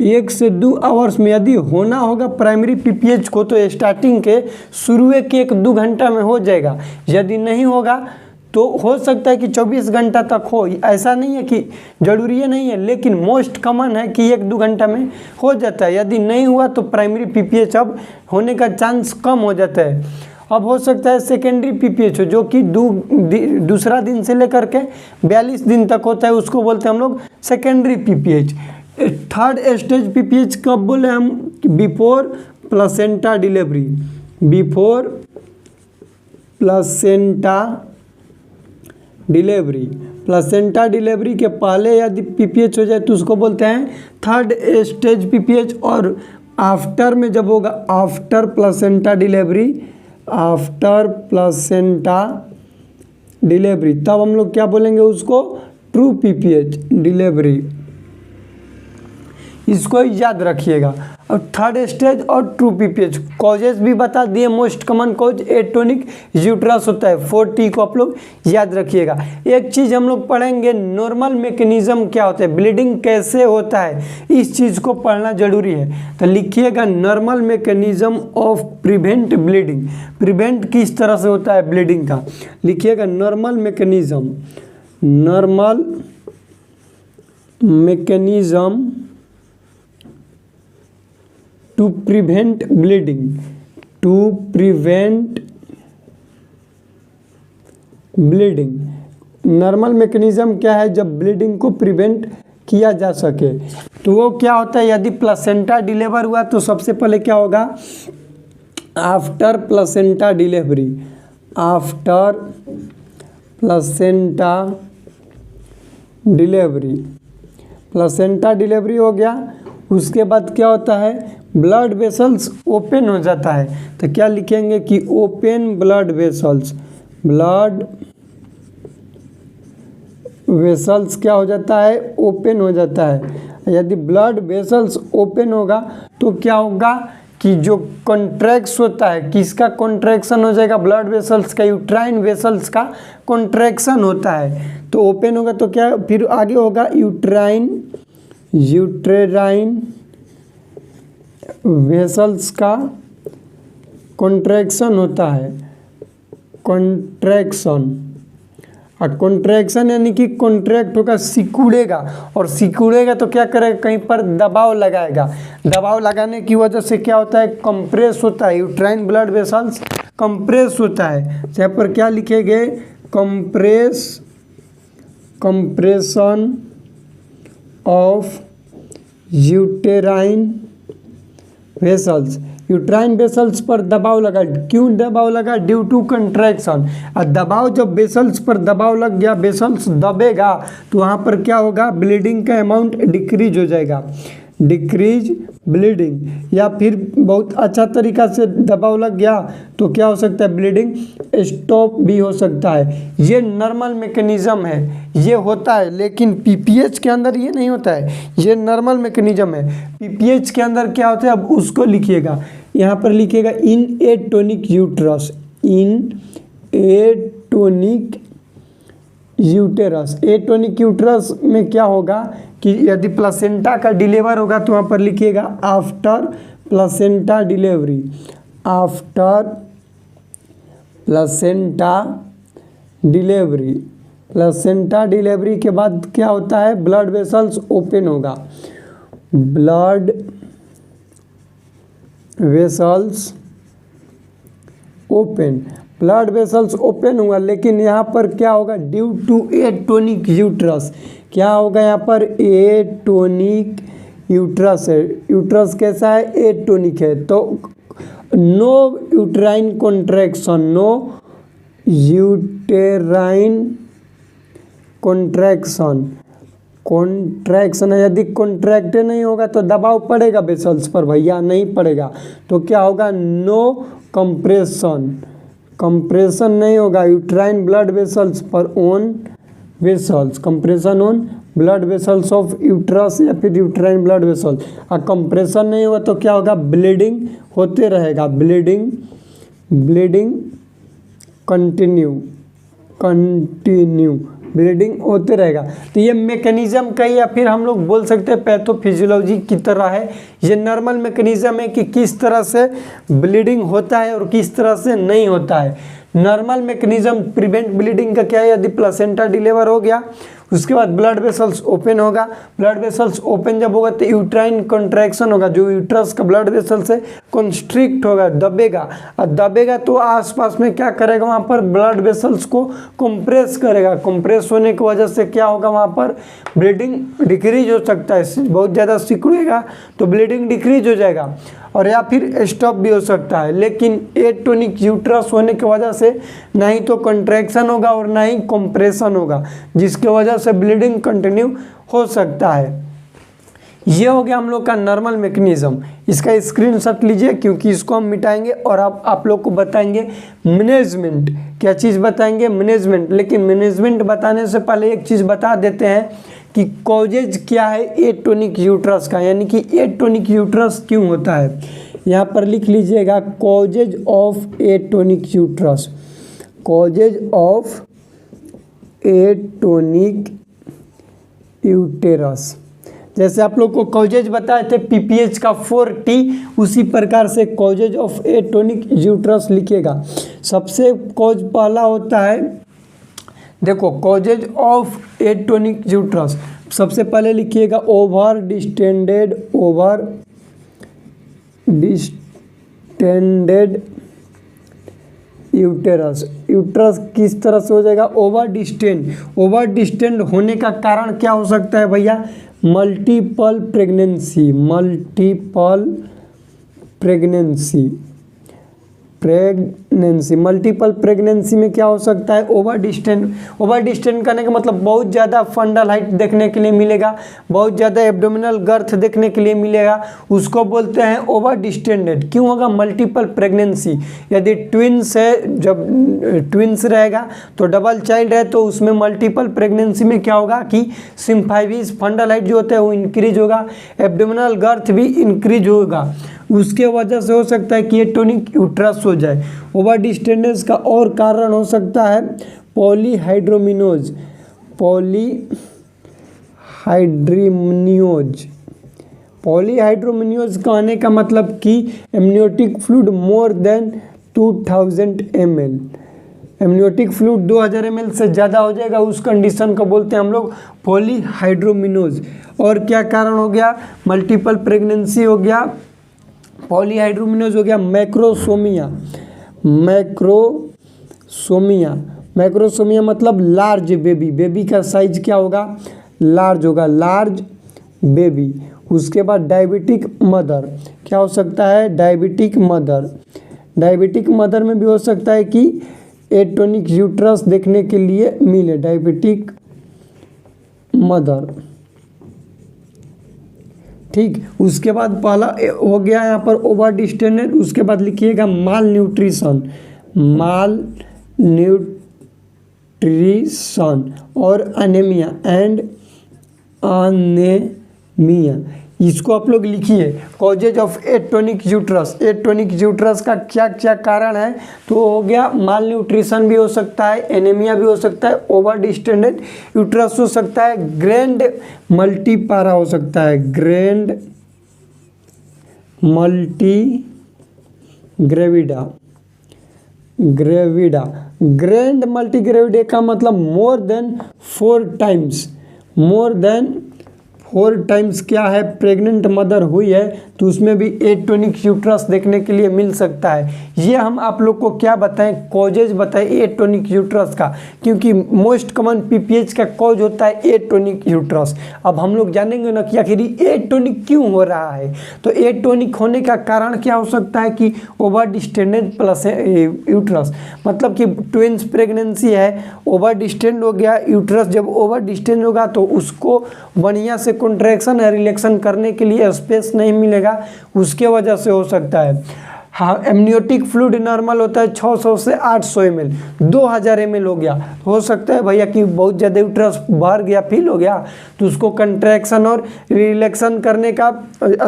1 से 2 आवर्स में यदि होना होगा प्राइमरी पीपीएच को तो स्टार्टिंग के शुरू के 1-2 घंटा में हो जाएगा। यदि नहीं होगा तो हो सकता है कि 24 घंटा तक हो, ऐसा नहीं है कि जरूरी नहीं है, लेकिन मोस्ट कॉमन है कि 1-2 घंटा में हो जाता है। यदि नहीं हुआ तो प्राइमरी पीपीएच अब होने का चांस कम हो जाता है। अब हो सकता है सेकेंडरी पीपीएच हो, जो कि दूसरा दिन से लेकर के 42 दिन तक होता है, उसको बोलते हैं हम लोग secondary PPH. Third stage PPH कब बोले हम, before placenta delivery. Before placenta delivery, placenta delivery के पहले यदि पीपीएच हो जाए तो उसको बोलते हैं थर्ड स्टेज पीपीएच। और आफ्टर में जब होगा, after placenta delivery, after placenta delivery, तब हम लोग क्या बोलेंगे उसको, ट्रू पीपीएच डिलीवरी। इसको याद रखिएगा। और थर्ड स्टेज और ट्रू पीपीएच कॉजेज भी बता दिए। Most common cause atonic uterus होता है। 4T को आप लोग याद रखिएगा। एक चीज़ हम लोग पढ़ेंगे, नॉर्मल मैकेनिज्म क्या होता है, ब्लीडिंग कैसे होता है, इस चीज़ को पढ़ना जरूरी है। तो लिखिएगा normal mechanism of prevent bleeding. Prevent किस तरह से होता है ब्लीडिंग का, लिखिएगा normal mechanism. Normal mechanism to prevent bleeding, to prevent bleeding. Normal mechanism क्या है, जब ब्लीडिंग को प्रिवेंट किया जा सके। तो वो क्या होता है, यदि प्लेसेंटा डिलीवर हुआ तो सबसे पहले क्या होगा, after placenta delivery, after placenta delivery, placenta delivery हो गया, उसके बाद क्या होता है, ब्लड वेसल्स ओपन हो जाता है। तो क्या लिखेंगे कि open blood vessels, blood vessels क्या हो जाता है, ओपन हो जाता है। यदि ब्लड वेसल्स ओपन होगा तो क्या होगा कि जो कॉन्ट्रैक्ट्स होता है, किसका कॉन्ट्रैक्शन हो जाएगा, ब्लड वेसल्स का, यूट्राइन वेसल्स का कॉन्ट्रैक्शन होता है। तो ओपन होगा तो क्या फिर आगे होगा, यूट्राइन वेसल्स का कॉन्ट्रैक्शन होता है, कॉन्ट्रैक्शन। और कॉन्ट्रैक्शन यानी कि कॉन्ट्रैक्ट होगा, सिकुड़ेगा, और सिकुड़ेगा तो क्या करेगा, कहीं पर दबाव लगाएगा। दबाव लगाने की वजह से क्या होता है, कंप्रेस होता है, यूट्राइन ब्लड वेसल्स कंप्रेस होता है। यहाँ पर क्या लिखेंगे, compression of uterine vessels. Uterine vessels पर दबाव लगा, क्यों दबाव लगा, ड्यू टू कंट्रैक्शन। और दबाव जब वेसल्स पर दबाव लग गया, वेसल्स दबेगा तो वहाँ पर क्या होगा, ब्लीडिंग का अमाउंट डिक्रीज हो जाएगा, डिक्रीज ब्लीडिंग। या फिर बहुत अच्छा तरीका से दबाव लग गया तो क्या हो सकता है, ब्लीडिंग स्टॉप भी हो सकता है। ये नॉर्मल मैकेनिज्म है, ये होता है, लेकिन पीपीएच के अंदर ये नहीं होता है, ये नॉर्मल मैकेनिज्म है। पीपीएच के अंदर क्या होता है, अब उसको लिखिएगा, यहाँ पर लिखिएगा इन ए टोनिक यूट्रस, इन ए टोनिक यूटेरस। एटोनिक यूट्रस में क्या होगा कि यदि प्लासेंटा का डिलीवर होगा तो वहाँ पर लिखिएगा after placenta delivery, after placenta delivery. Placenta delivery के बाद क्या होता है, ब्लड वेसल्स ओपन होगा, blood vessels open, blood vessels open हुआ। लेकिन यहाँ पर क्या होगा, ड्यू टू एटोनिक यूट्रस, क्या होगा यहाँ पर, एटोनिक यूट्रस है। यूट्रस कैसा है, एटोनिक है, तो no uterine contraction, no uterine contraction, contraction है। यदि कॉन्ट्रैक्ट नहीं होगा तो दबाव पड़ेगा वेसल्स पर भैया, नहीं पड़ेगा, तो क्या होगा, नो कंप्रेशन, कंप्रेशन नहीं होगा यूट्राइन ब्लड वेसल्स पर on vessels, compression on blood vessels of uterus या फिर यूट्राइन ब्लड वेसल्स। और कंप्रेशन नहीं होगा तो क्या होगा, ब्लीडिंग होते रहेगा, ब्लीडिंग कंटिन्यू ब्लीडिंग होते रहेगा। तो ये मैकेनिज्म का, या फिर हम लोग बोल सकते हैं पैथोफिजियोलॉजी की तरह है। ये नॉर्मल मैकेनिज्म है कि किस तरह से ब्लीडिंग होता है और किस तरह से नहीं होता है। नॉर्मल मैकेनिज्म प्रिवेंट ब्लीडिंग का क्या है, यदि प्लासेंटा डिलीवर हो गया उसके बाद ब्लड वेसल्स ओपन होगा, ब्लड वेसल्स ओपन जब होगा तो यूट्राइन कॉन्ट्रैक्शन होगा, जो यूट्रस का ब्लड वेसल्स है कॉन्स्ट्रिक्ट होगा, दबेगा, और दबेगा तो आसपास में क्या करेगा, वहाँ पर ब्लड वेसल्स को कंप्रेस करेगा। कंप्रेस होने की वजह से क्या होगा, वहाँ पर ब्लीडिंग डिक्रीज हो सकता है, बहुत ज़्यादा सिकुड़ेगा तो ब्लीडिंग डिक्रीज हो जाएगा, और या फिर स्टॉप भी हो सकता है। लेकिन एटोनिक यूट्रस होने की वजह से ना ही तो कंट्रैक्शन होगा और ना ही कंप्रेशन होगा, जिसकी वजह से ब्लीडिंग कंटिन्यू हो सकता है। ये हो गया हम लोग का नॉर्मल मैकेनिज्म। इसका स्क्रीनशॉट लीजिए क्योंकि इसको हम मिटाएंगे और आप लोग को बताएंगे मैनेजमेंट। क्या चीज़ बताएंगे, मैनेजमेंट। लेकिन मैनेजमेंट बताने से पहले एक चीज़ बता देते हैं कि कॉजेज क्या है एटोनिक यूट्रस का, यानी कि एटोनिक यूट्रस क्यों होता है। यहाँ पर लिख लीजिएगा causes of atonic uterus, causes of atonic uterus. जैसे आप लोग को कॉजेज बताए थे पीपीएच का 4T, उसी प्रकार से कॉजेज ऑफ एटोनिक यूट्रस लिखिएगा। सबसे कॉज पहला होता है, देखो कॉजेज ऑफ एटोनिक यूट्रस सबसे पहले लिखिएगा ओवर डिस्टेंडेड यूटेरस। यूट्रस किस तरह से हो जाएगा, ओवर डिस्टेंड होने का कारण क्या हो सकता है भैया, multiple pregnancy pregnancy. Multiple pregnancy में क्या हो सकता है, ओवर डिस्टेंट करने का मतलब बहुत ज़्यादा फंडल हाइट देखने के लिए मिलेगा, बहुत ज़्यादा एब्डोमिनल गर्थ देखने के लिए मिलेगा, उसको बोलते हैं ओवर डिस्टेंडेड। क्यों होगा, मल्टीपल प्रेगनेंसी। यदि ट्विंस है, जब ट्विंस रहेगा तो डबल चाइल्ड है तो उसमें मल्टीपल प्रेगनेंसी में क्या होगा कि सिम्फाइविस फंडल हाइट जो होता है वो इंक्रीज होगा, एब्डोमिनल गर्थ भी इंक्रीज होगा, उसके वजह से हो सकता है कि ये टोनिक यूट्रस हो जाए। ओवर डिस्टेंडेंस का और कारण हो सकता है पॉलीहाइड्रोमिनोज, पॉलीहाइड्रोमिनोज कहने का मतलब कि एमनियोटिक फ्लूइड मोर than 2000 ml, amniotic fluid 2000 ml से ज़्यादा हो जाएगा, उस कंडीशन को बोलते हैं हम लोग पॉलीहाइड्रोमिनोज। और क्या कारण हो गया, मल्टीपल प्रेगनेंसी हो गया, पॉलीहाइड्रोमिनोज हो गया, मैक्रोसोमिया मतलब लार्ज बेबी का साइज क्या होगा, लार्ज होगा, लार्ज बेबी। उसके बाद डायबिटिक मदर, क्या हो सकता है, डायबिटिक मदर में भी हो सकता है कि एटोनिक यूट्रस देखने के लिए मिले, डायबिटिक मदर। ठीक, उसके बाद पहला हो गया यहाँ पर ओवर डिस्टेंडेड, उसके बाद लिखिएगा माल न्यूट्रिशन और अनेमिया। इसको आप लोग लिखिए, कॉजेज ऑफ एटोनिक यूट्रस का क्या क्या कारण है, तो हो गया माल न्यूट्रिशन भी हो सकता है, एनीमिया भी हो सकता है, ओवर डिस्टेंडेड यूट्रस हो सकता है, ग्रैंड मल्टीपारा हो सकता है, ग्रैंड मल्टीग्रेविडा। ग्रैंड मल्टीग्रेविडा का मतलब मोर देन 4 टाइम्स क्या है, प्रेग्नेंट मदर हुई है तो उसमें भी एटोनिक यूट्रस देखने के लिए मिल सकता है। ये हम आप लोग को क्या बताएं, कॉजेज बताएं एटोनिक यूट्रस का, क्योंकि मोस्ट कॉमन पीपीएच का कॉज होता है एटोनिक यूट्रस। अब हम लोग जानेंगे ना कि आखिर एटोनिक क्यों हो रहा है, तो एटोनिक होने का कारण क्या हो सकता है कि ओवर डिस्टेंडेड प्लस यूट्रस, मतलब कि ट्विंस प्रेगनेंसी है, ओवर डिस्टेंड हो गया यूट्रस, जब ओवर डिस्टेंड होगा तो उसको बढ़िया से कॉन्ट्रैक्शन या रिलैक्शन करने के लिए स्पेस नहीं मिलेगा, उसके वजह से हो सकता है। हाँ, एमनियोटिक फ्लूइड नॉर्मल होता है 600 से 800 ml, 2000 ml हो गया, हो सकता है भैया कि बहुत ज़्यादा यूट्रस भर गया, फील हो गया, तो उसको कंट्रैक्शन और रिलैक्शन करने का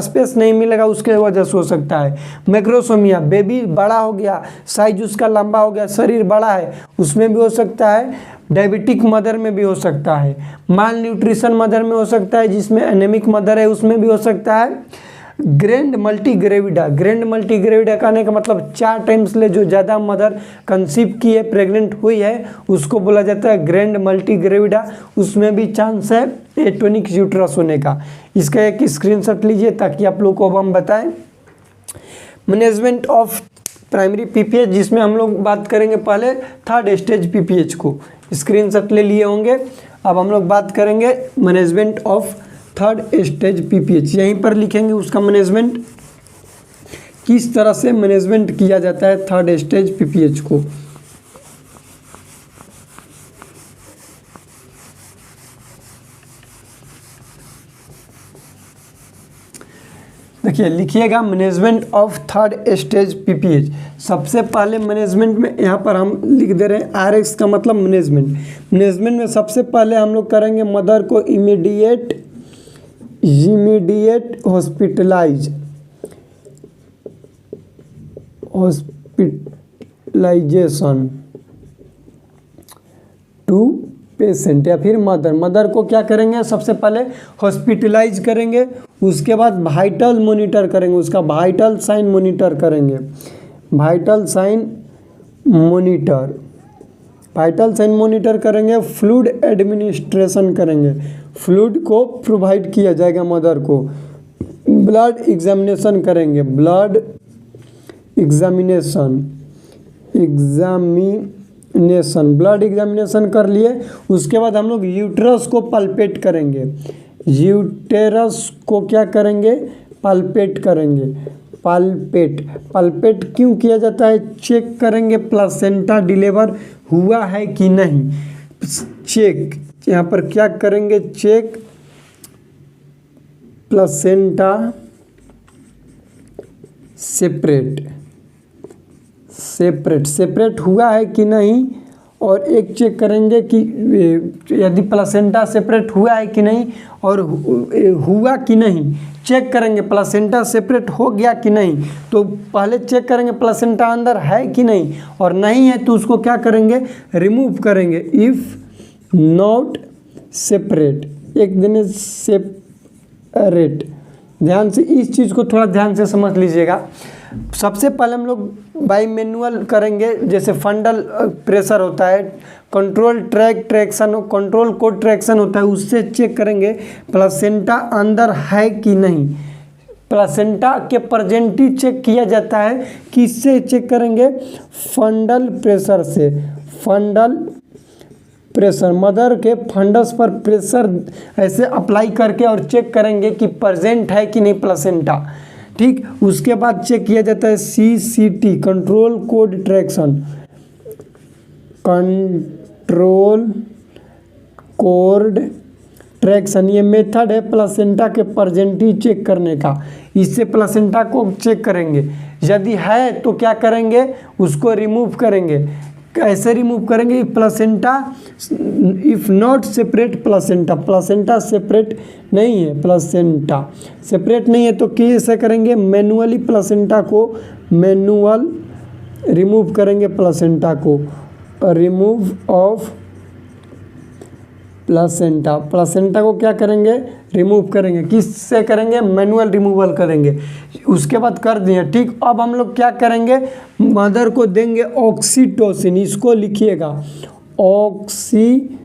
स्पेस नहीं मिलेगा, उसके वजह से हो सकता है। मैक्रोसोमिया, बेबी बड़ा हो गया, साइज उसका लंबा हो गया, शरीर बड़ा है, उसमें भी हो सकता है। डायबिटिक मदर में भी हो सकता है, माल न्यूट्रिशन मदर में हो सकता है, जिसमें एनेमिक मदर है उसमें भी हो सकता है। ग्रैंड मल्टीग्रेविडा कहने का मतलब 4 टाइम्स ले जो ज़्यादा मदर कंसीव की है, प्रेग्नेंट हुई है, उसको बोला जाता है ग्रैंड मल्टीग्रेविडा, उसमें भी चांस है एटोनिक यूट्रस होने का। इसका एक स्क्रीनशॉट लीजिए ताकि आप लोग को अब हम बताएं। मैनेजमेंट ऑफ प्राइमरी पीपीएच, जिसमें हम लोग बात करेंगे पहले 3rd स्टेज पीपीएच को, स्क्रीनशॉट ले लिए होंगे। अब हम लोग बात करेंगे management of 3rd stage PPH, यहीं पर लिखेंगे उसका मैनेजमेंट, किस तरह से मैनेजमेंट किया जाता है 3rd स्टेज पीपीएच को। देखिए, लिखिएगा management of 3rd stage PPH. सबसे पहले मैनेजमेंट में यहाँ पर हम लिख दे रहे हैं आरएक्स का मतलब मैनेजमेंट में सबसे पहले हम लोग करेंगे मदर को इमीडिएट हॉस्पिटलाइजेशन टू पेशेंट, या फिर मदर को क्या करेंगे, सबसे पहले हॉस्पिटलाइज करेंगे, उसके बाद वाइटल मॉनिटर करेंगे, उसका वाइटल साइन मॉनिटर करेंगे, वाइटल साइन मॉनिटर करेंगे, फ्लूइड एडमिनिस्ट्रेशन करेंगे, फ्लूइड को प्रोवाइड किया जाएगा मदर को, ब्लड एग्जामिनेशन करेंगे, ब्लड एग्जामिनेशन कर लिए। उसके बाद हम लोग यूट्रस को पल्पेट करेंगे, यूटेरस को क्या करेंगे, पल्पेट करेंगे, पल्पेट क्यों किया जाता है? चेक करेंगे प्लासेंटा डिलीवर हुआ है कि नहीं। चेक यहाँ पर क्या करेंगे? चेक प्लासेंटा सेपरेट हुआ है कि नहीं, और एक चेक करेंगे कि यदि प्लासेंटा सेपरेट हुआ है कि नहीं और हुआ कि नहीं। चेक करेंगे प्लासेंटा सेपरेट हो गया कि नहीं, तो पहले चेक करेंगे प्लासेंटा अंदर है कि नहीं, और नहीं है तो उसको क्या करेंगे? रिमूव करेंगे। इफ़ नॉट सेपरेट, एक दिन सेपरेट। ध्यान से इस चीज़ को थोड़ा ध्यान से समझ लीजिएगा। सबसे पहले हम लोग बाई मैनुअल करेंगे, जैसे फंडल प्रेशर होता है, कंट्रोल कोड ट्रैक्शन होता है, उससे चेक करेंगे प्लासेंटा अंदर है कि नहीं। प्लासेंटा के प्रेजेंटी चेक किया जाता है, किससे चेक करेंगे? फंडल प्रेशर से। फंडल प्रेशर, मदर के फंडस पर प्रेशर ऐसे अप्लाई करके और चेक करेंगे कि प्रेजेंट है कि नहीं प्लासेंटा। ठीक, उसके बाद चेक किया जाता है CCT, control code traction. Control code traction ये मेथड है प्लासेंटा के प्रेजेंटी चेक करने का। इससे प्लासेंटा को चेक करेंगे, यदि है तो क्या करेंगे? उसको रिमूव करेंगे। कैसे रिमूव करेंगे? Placenta if not separate placenta separate नहीं है, प्लासेंटा सेपरेट नहीं है तो कैसे करेंगे? मैनुअली प्लासेंटा को रिमूव करेंगे। प्लासेंटा को रिमूव ऑफ प्लासेंटा को क्या करेंगे? रिमूव करेंगे। किससे करेंगे? मैनुअल रिमूवल करेंगे। उसके बाद कर दिए। ठीक, अब हम लोग क्या करेंगे? मदर को देंगे ऑक्सीटोसिन, इसको लिखिएगा, ऑक्सीटोसिन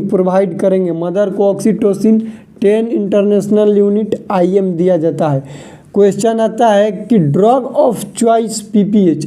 प्रोवाइड करेंगे। मदर को ऑक्सीटोसिन 10 इंटरनेशनल यूनिट IM दिया जाता है। क्वेश्चन आता है कि drug of choice PPH,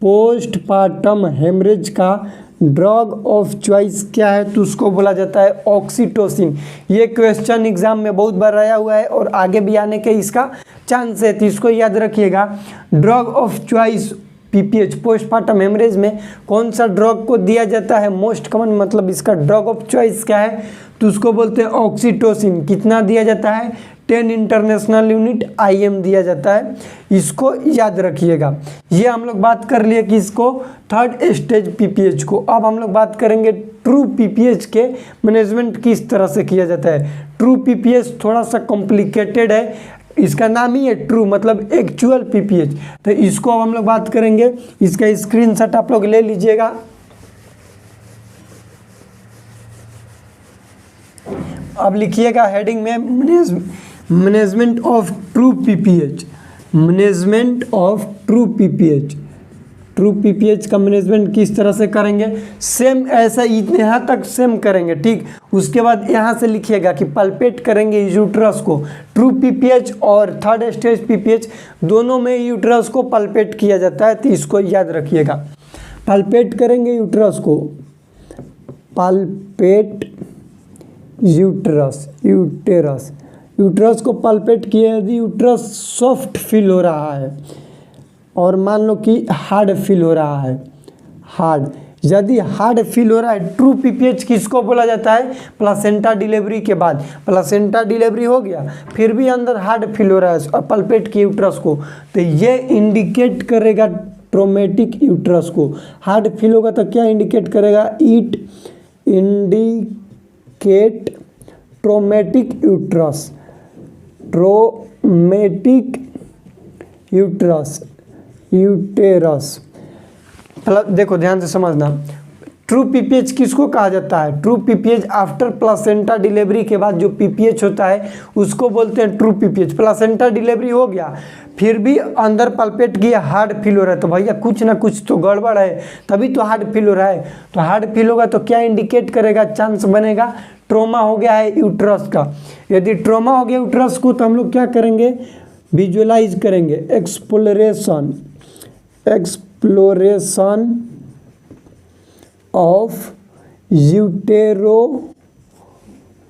postpartum haemorrhage का ड्रग ऑफ चॉइस क्या है? तो उसको बोला जाता है ऑक्सीटोसिन। ये क्वेश्चन एग्जाम में बहुत बार आया हुआ है और आगे भी आने के इसका चांस है, तो इसको याद रखिएगा। Drug of choice PPH, postpartum haemorrhage में कौन सा ड्रग को दिया जाता है? मोस्ट कॉमन, मतलब इसका ड्रग ऑफ चॉइस क्या है? तो उसको बोलते हैं ऑक्सीटोसिन। कितना दिया जाता है? 10 इंटरनेशनल यूनिट IM दिया जाता है। इसको याद रखिएगा। ये हम लोग बात कर लिए कि इसको थर्ड स्टेज PPH को। अब हम लोग बात करेंगे ट्रू PPH के मैनेजमेंट किस तरह से किया जाता है। ट्रू PPH थोड़ा सा कॉम्प्लिकेटेड है, इसका नाम ही है ट्रू, मतलब एक्चुअल PPH। तो इसको अब हम लोग बात करेंगे। इसका स्क्रीनशॉट आप लोग ले लीजिएगा। अब लिखिएगा हेडिंग में management of true PPH। Management of true PPH। True PPH का मैनेजमेंट किस तरह से करेंगे? सेम ऐसा यहाँ तक सेम करेंगे। ठीक, उसके बाद यहाँ से लिखिएगा कि पल्पेट करेंगे यूट्रस को। ट्रू PPH और थर्ड स्टेज PPH दोनों में यूट्रस को पल्पेट किया जाता है, तो इसको याद रखिएगा। पल्पेट करेंगे यूट्रस को, पल्पेट यूट्रस को पल्पेट किए। यदि यूट्रस सॉफ्ट फील हो रहा है और मान लो कि हार्ड फील हो रहा है, यदि हार्ड फील हो रहा है, ट्रू PPH किसको बोला जाता है? प्लासेंटा डिलीवरी के बाद। प्लासेंटा डिलीवरी हो गया, फिर भी अंदर हार्ड फील हो रहा है, पल्पेट किए यूट्रस को, तो ये इंडिकेट करेगा ट्रोमेटिक यूट्रस को। हार्ड फील होगा तो क्या इंडिकेट करेगा? It indicate traumatic uterus. Uterus. देखो ध्यान से समझना, ट्रू PPH किसको कहा जाता है? True PPH after placenta delivery के बाद जो PPH होता है उसको बोलते हैं ट्रू PPH। प्लासेंटा डिलीवरी हो गया, फिर भी अंदर पल्पेट किया, हार्ड फील हो रहा है, तो भैया कुछ ना कुछ तो गड़बड़ है, तभी तो हार्ड फील हो रहा है। तो हार्ड फील होगा तो क्या इंडिकेट करेगा? चांस बनेगा ट्रोमा हो गया है यूट्रस का। यदि ट्रोमा हो गया यूट्रस को तो हम लोग क्या करेंगे? विजुअलाइज करेंगे, exploration of utero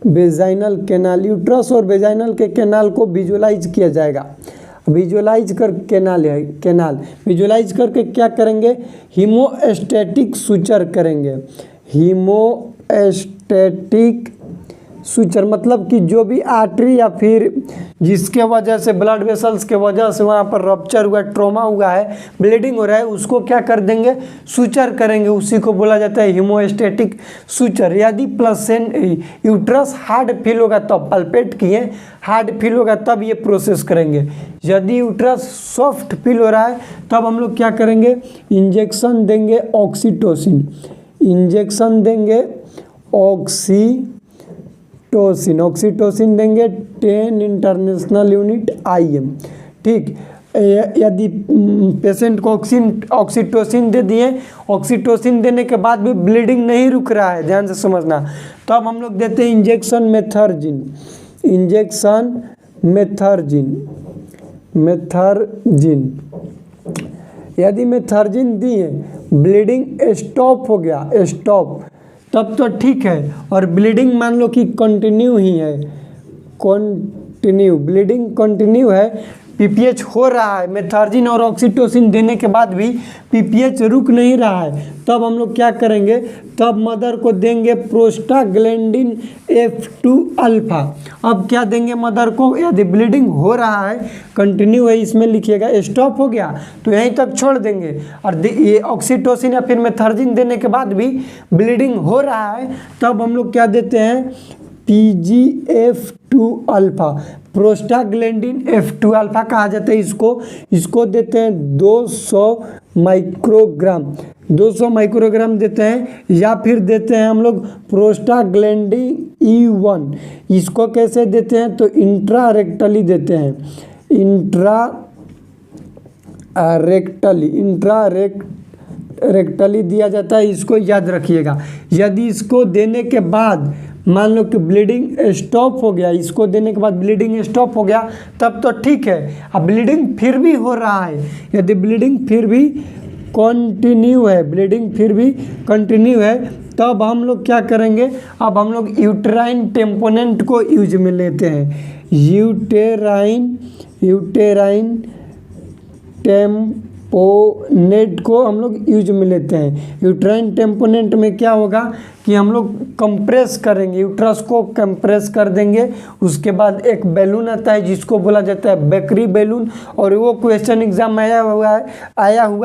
vaginal canal. Uterus और वेजाइनल के कैनाल को विजुअलाइज किया जाएगा। विजुअलाइज कर कैनाल है, कैनाल विजुअलाइज करके क्या करेंगे, हीमोस्टैटिक सुचर करेंगे। हीमोस्टैटिक सुचर मतलब कि जो भी आर्टरी या फिर जिसके वजह से ब्लड वेसल्स के वजह से वहाँ पर रप्चर हुआ, ट्रॉमा हुआ है, ब्लीडिंग हो रहा है, उसको क्या कर देंगे, सुचर करेंगे। उसी को बोला जाता है हीमोस्टैटिक सुचर। यदि यूट्रस हार्ड फील होगा तब, पल्पेट किए हार्ड फील होगा तब ये प्रोसेस करेंगे। यदि यूट्रस सॉफ्ट फील हो रहा है तब हम लोग क्या करेंगे, इंजेक्शन देंगे ऑक्सीटोसिन, इंजेक्शन देंगे ऑक्सीटोसिन देंगे 10 इंटरनेशनल यूनिट IM। ठीक, यदि पेशेंट को ऑक्सीटोसिन दे दिए, ऑक्सीटोसिन देने के बाद भी ब्लीडिंग नहीं रुक रहा है, ध्यान से समझना, तब हम लोग देते हैं इंजेक्शन मेथर्जिन, इंजेक्शन मेथर्जिन। यदि मेथर्जिन दिए, ब्लीडिंग स्टॉप हो गया, स्टॉप, तब तो ठीक है। और ब्लीडिंग मान लो कि कंटिन्यू ही है, कंटिन्यू ब्लीडिंग कंटिन्यू है, PPH हो रहा है, मेथर्जिन और ऑक्सीटोसिन देने के बाद भी PPH रुक नहीं रहा है, तब हम लोग क्या करेंगे, तब मदर को देंगे प्रोस्टाग्लैंडिन F2 अल्फा। अब क्या देंगे मदर को, यदि ब्लीडिंग हो रहा है, कंटिन्यू है, इसमें लिखिएगा, स्टॉप हो गया तो यहीं तक छोड़ देंगे। और ये ऑक्सीटोसिन या फिर मेथर्जिन देने के बाद भी ब्लीडिंग हो रहा है, तब हम लोग क्या देते हैं, PGF2 alpha, prostaglandin F2 alpha कहा जाता है इसको देते हैं 200 माइक्रोग्राम, 200 माइक्रोग्राम देते हैं। या फिर देते हैं हम लोग प्रोस्टाग्लैंडिन E1, इसको कैसे देते हैं, तो इंट्रारेक्टली देते हैं, इंट्रारेक्टली दिया जाता है, इसको याद रखिएगा। यदि इसको देने के बाद मान लो कि ब्लीडिंग स्टॉप हो गया, इसको देने के बाद ब्लीडिंग स्टॉप हो गया, तब तो ठीक है। अब ब्लीडिंग फिर भी हो रहा है, यदि ब्लीडिंग फिर भी कंटिन्यू है, ब्लीडिंग फिर भी कंटिन्यू है, तब हम लोग क्या करेंगे, अब हम लोग यूटेराइन टेम्पोनेंट को यूज में लेते हैं, यूटेराइन टेम्पोनेंट को हम लोग यूज में लेते हैं। यूटेराइन टेम्पोनेंट में क्या होगा कि हम लोग कंप्रेस करेंगे, यूट्रस को कंप्रेस कर देंगे। उसके बाद एक बैलून आता है जिसको बोला जाता है बेकरी बैलून, और वो क्वेश्चन एग्जाम में आया हुआ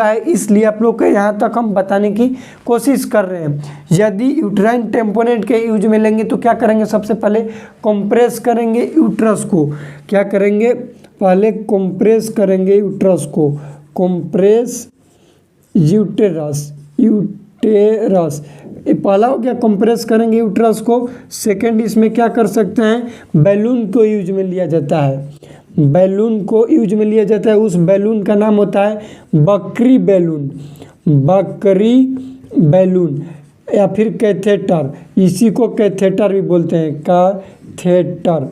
है, इसलिए आप लोग को यहाँ तक हम बताने की कोशिश कर रहे हैं। यदि यूटेराइन टेम्पोनेंट के यूज में लेंगे तो क्या करेंगे, सबसे पहले कंप्रेस करेंगे यूट्रस को, क्या करेंगे, पहले कंप्रेस करेंगे यूट्रस को, कंप्रेस यूटेरस पहला हो गया, कंप्रेस करेंगे यूट्रस को। सेकंड इसमें क्या कर सकते हैं, बैलून को यूज में लिया जाता है, बैलून को यूज में लिया जाता है। उस बैलून का नाम होता है बकरी बैलून या फिर कैथेटर, इसी को कैथेटर भी बोलते हैं, कैथेटर।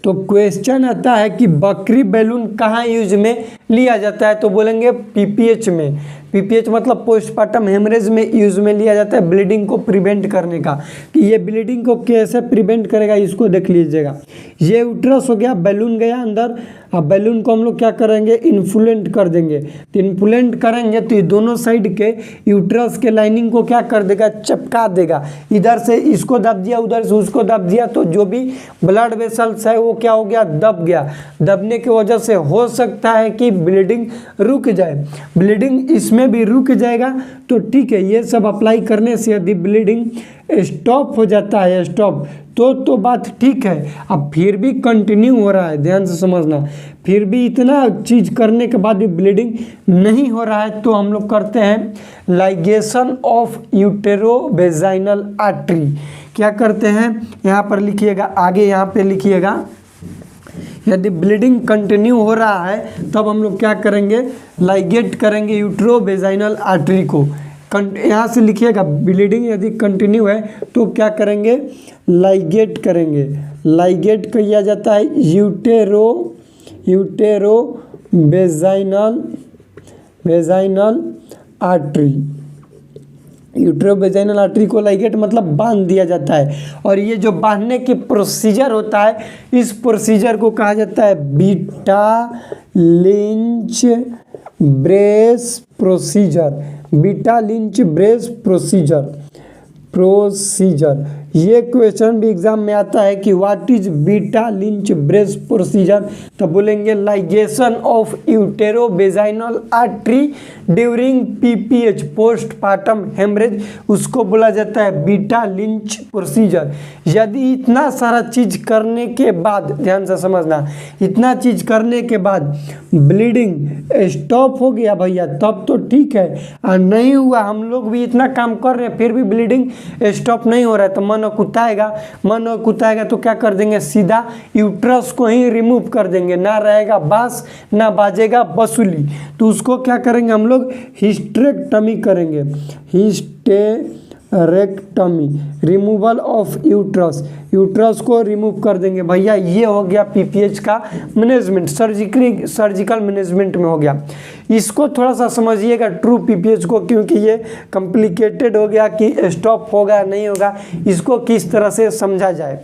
तो क्वेश्चन आता है कि बकरी बैलून कहाँ यूज में लिया जाता है, तो बोलेंगे PPH में। PPH मतलब पोस्टपार्टम हेमरेज में यूज में लिया जाता है, ब्लीडिंग को प्रिवेंट करने का। कि ये ब्लीडिंग को कैसे प्रिवेंट करेगा, इसको देख लीजिएगा। ये यूट्रस हो गया, बैलून गया अंदर, अब बैलून को हम लोग क्या करेंगे, इन्फ्लुएंट कर देंगे। तो इन्फ्लुएंट करेंगे तो ये दोनों साइड के यूट्रस के लाइनिंग को क्या कर देगा, चपका देगा। इधर से इसको दब दिया, उधर से उसको दब दिया, तो जो भी ब्लड वेसल्स है वो क्या हो गया, दब गया। दबने की वजह से हो सकता है कि ब्लीडिंग रुक जाए, ब्लीडिंग इसमें भी रुक जाएगा तो ठीक है। ये सब अप्लाई करने से यदि ब्लीडिंग स्टॉप हो जाता है, स्टॉप तो बात ठीक है। अब फिर भी कंटिन्यू हो रहा है, ध्यान से समझना, फिर भी इतना चीज़ करने के बाद भी ब्लीडिंग नहीं हो रहा है, तो हम लोग करते हैं लाइगेशन ऑफ यूटेरोवेजाइनल आर्टरी। क्या करते हैं, यहाँ पर लिखिएगा, आगे यहाँ पे लिखिएगा, यदि ब्लीडिंग कंटिन्यू हो रहा है तब हम लोग क्या करेंगे, लाइगेट करेंगे यूटेरोवेजाइनल आर्टरी को। यहाँ से लिखिएगा, ब्लीडिंग यदि कंटिन्यू है तो क्या करेंगे, लाइगेट करेंगे। लाइगेट किया जाता है यूटेरोवेजाइनल आर्टरी। यूट्रोवेजाइनल आर्टरी को लाइगेट मतलब बांध दिया जाता है। और ये जो बांधने की प्रोसीजर होता है, इस प्रोसीजर को कहा जाता है beta Lynch brace procedure. Beta Lynch brace procedure. ये क्वेश्चन भी एग्जाम में आता है कि what is beta Lynch brace procedure, तो बोलेंगे ligation of uterovaginal artery during PPH postpartum haemorrhage, उसको बोला जाता है बीटा लिंच प्रोसीजर। यदि इतना सारा चीज करने के बाद, ध्यान से समझना, इतना चीज करने के बाद ब्लीडिंग स्टॉप हो गया भैया तब तो ठीक है, और नहीं हुआ, हम लोग भी इतना काम कर रहे हैं फिर भी ब्लीडिंग स्टॉप नहीं हो रहा है, तो मन कुताएगा तो क्या कर देंगे, सीधा यूट्रस को ही रिमूव कर देंगे, ना रहेगा बांस ना बाजेगा बसुली। तो उसको क्या करेंगे हम लोग, हिस्टेरेक्टमी करेंगे। हिस्टेरेक्टमी, रिमूवल ऑफ यूट्रस को रिमूव कर देंगे भैया। ये हो गया पीपीएच का मैनेजमेंट, सर्जिकल मैनेजमेंट में हो गया। इसको थोड़ा सा समझिएगा ट्रू पीपीएच को, क्योंकि ये कॉम्प्लिकेटेड हो गया कि स्टॉप होगा नहीं होगा, इसको किस तरह से समझा जाए।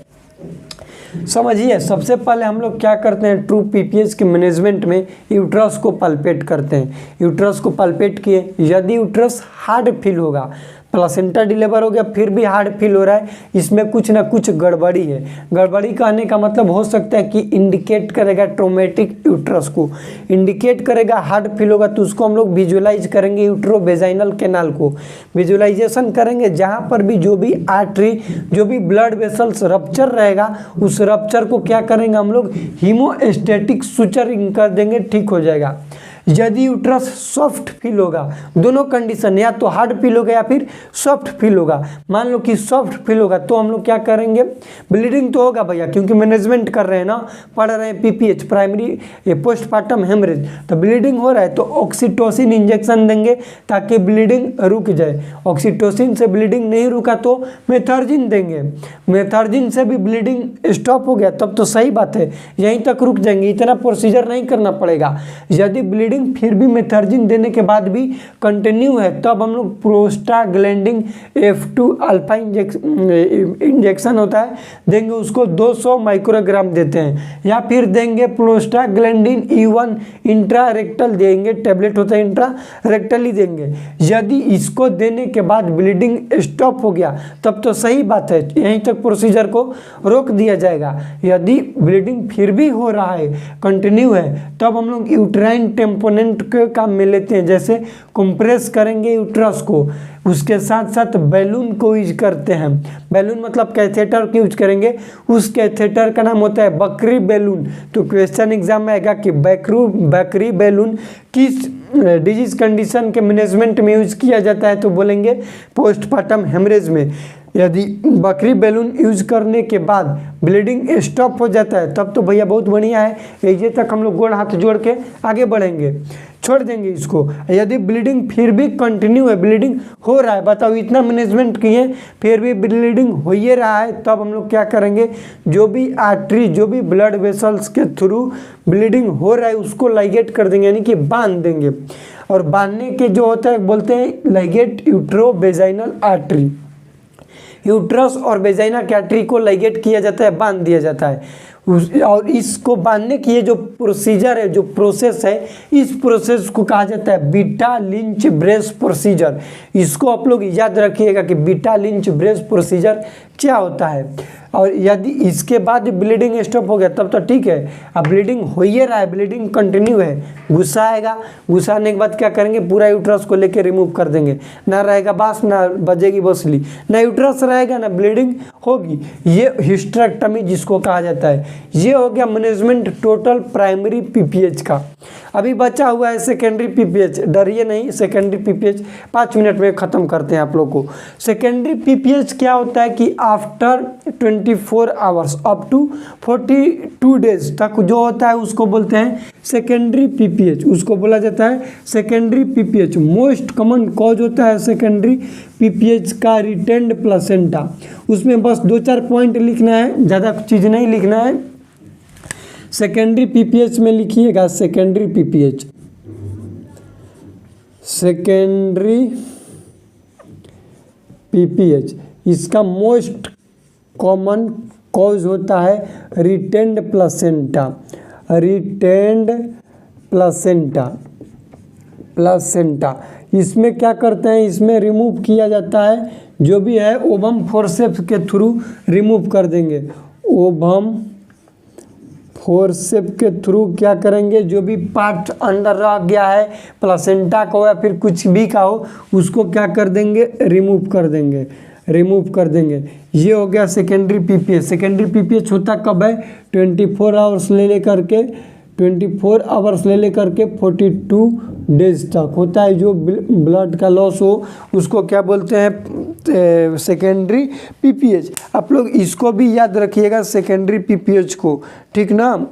समझिए, सबसे पहले हम लोग क्या करते हैं, ट्रू पीपीएच के मैनेजमेंट में यूट्रस को पल्पेट करते हैं। यूट्रस को पल्पेट किए, यदि यूट्रस हार्ड फील होगा, प्लासेंटा डिलीवर हो गया फिर भी हार्ड फील हो रहा है, इसमें कुछ ना कुछ गड़बड़ी है। गड़बड़ी कहने का मतलब हो सकता है कि इंडिकेट करेगा ट्रोमेटिक यूट्रस को, इंडिकेट करेगा हार्ड फील होगा, तो उसको हम लोग विजुअलाइज करेंगे यूट्रोवेजाइनल कैनाल को। विजुअलाइजेशन करेंगे जहाँ पर भी जो भी आर्टरी, जो भी ब्लड वेसल्स रप्चर रहेगा, उस रप्चर को क्या करेंगे हम लोग, हीमोस्टेटिक सुचरिंग कर देंगे, ठीक हो जाएगा। यदि यूट्रस सॉफ्ट फील होगा, दोनों कंडीशन, या तो हार्ड फील होगा या फिर सॉफ्ट फील होगा, मान लो कि सॉफ्ट फील होगा तो हम लोग क्या करेंगे, ब्लीडिंग तो होगा भैया, क्योंकि मैनेजमेंट कर रहे हैं ना, पढ़ रहे हैं पीपीएच प्राइमरी पोस्टपार्टम हेमरेज, तो ब्लीडिंग हो रहा है तो ऑक्सीटोसिन इंजेक्शन देंगे ताकि ब्लीडिंग रुक जाए। ऑक्सीटोसिन से ब्लीडिंग नहीं रुका तो मेथर्जिन देंगे, मेथर्जिन से भी ब्लीडिंग स्टॉप हो गया तब तो सही बात है, यहीं तक रुक जाएंगे, इतना प्रोसीजर नहीं करना पड़ेगा। यदि ब्लीडिंग फिर भी मेथर्जिन देने के बाद भी कंटिन्यू है, तब हम लोग प्रोस्टाग्लैंडिन F2 अल्फा इंजेक्शन होता है देंगे, उसको 200 माइक्रोग्राम देते हैं, या फिर देंगे प्रोस्टाग्लैंडिन E1 इंट्रारेक्टल देंगे, टैबलेट होता है इंट्रारेक्टली देंगे। यदि इसको देने के बाद ब्लीडिंग स्टॉप हो गया तब तो सही बात है, यहीं तक प्रोसीजर को रोक दिया जाएगा। यदि ब्लीडिंग फिर भी हो रहा है, कंटिन्यू है, तब हम लोग यूट्राइन टेम्पोनेंट के काम में लेते हैं, जैसे कंप्रेस करेंगे यूट्रस को, उसके साथ साथ बैलून को यूज करते हैं। बैलून मतलब कैथेटर को यूज करेंगे, उस कैथेटर का नाम होता है बकरी बैलून। तो क्वेश्चन एग्जाम में आएगा कि बकरी बैलून किस डिजीज कंडीशन के मैनेजमेंट में यूज किया जाता है, तो बोलेंगे पोस्टपार्टम हेमरेज में। यदि बकरी बैलून यूज करने के बाद ब्लीडिंग स्टॉप हो जाता है तब तो भैया बहुत बढ़िया है, ये तक हम लोग गोड़ हाथ जोड़ के आगे बढ़ेंगे, छोड़ देंगे इसको। यदि ब्लीडिंग फिर भी कंटिन्यू है, ब्लीडिंग हो रहा है, बताओ इतना मैनेजमेंट किए फिर भी ब्लीडिंग हो ही रहा है, तब हम लोग क्या करेंगे, जो भी आर्टरी, जो भी ब्लड वेसल्स के थ्रू ब्लीडिंग हो रहा है उसको लाइगेट कर देंगे, यानी कि बांध देंगे। और बांधने के जो होता है बोलते हैं लाइगेट यूट्रोवेजाइनल आर्टरी। यूट्रस और वेजाइना की आर्टरी को लाइगेट किया जाता है, बांध दिया जाता है। और इसको बांधने की ये जो प्रोसीजर है, जो प्रोसेस है, इस प्रोसेस को कहा जाता है बीटा लिंच ब्रेस प्रोसीजर। इसको आप लोग याद रखिएगा कि बीटा लिंच ब्रेस प्रोसीजर क्या होता है। और यदि इसके बाद ब्लीडिंग स्टॉप हो गया तब तो ठीक है, अब ब्लीडिंग हो ही रहा है, ब्लीडिंग कंटिन्यू है, गुस्सा आएगा, गुस्सा आने के बाद क्या करेंगे, पूरा यूट्रस को लेके रिमूव कर देंगे, ना रहेगा बांस ना बजेगी बसली, ना यूट्रस रहेगा ना ब्लीडिंग होगी। ये हिस्टेरेक्टमी जिसको कहा जाता है। ये हो गया मैनेजमेंट टोटल प्राइमरी पीपीएच का। अभी बचा हुआ है सेकेंडरी पीपीएच, डरिए नहीं, सेकेंडरी पीपीएच 5 मिनट में खत्म करते हैं आप लोग को। सेकेंडरी पीपीएच क्या होता है कि after 24 hours up to 42 days तक जो होता है उसको बोलते हैं सेकेंडरी पीपीएच, उसको बोला जाता है secondary PPH. Most common cause होता है सेकेंडरी पीपीएच का रिटेंड प्लासेंटा। उसमें बस 2-4 पॉइंट लिखना है, ज़्यादा चीज़ नहीं लिखना है। सेकेंडरी पीपीएच में लिखिएगा सेकेंडरी पीपीएच, सेकेंडरी पीपीएच। इसका मोस्ट कॉमन कॉज होता है रिटेंड प्लासेंटा, रिटेंड प्लासेंटा। इसमें क्या करते हैं, इसमें रिमूव किया जाता है जो भी है ओवम फोर्सेप्स के थ्रू रिमूव कर देंगे। ओवम फोर्सेप के थ्रू क्या करेंगे, जो भी पार्ट अंदर रह गया है प्लासेंटा का हो या फिर कुछ भी का हो, उसको क्या कर देंगे, रिमूव कर देंगे। ये हो गया सेकेंडरी पीपीएच। सेकेंडरी पीपीएच होता कब है, 24 आवर्स ले लेकर के 42 डेज तक होता है। जो ब्लड का लॉस हो उसको क्या बोलते हैं, सेकेंडरी पीपीएच। आप लोग इसको भी याद रखिएगा सेकेंडरी पीपीएच को, ठीक ना।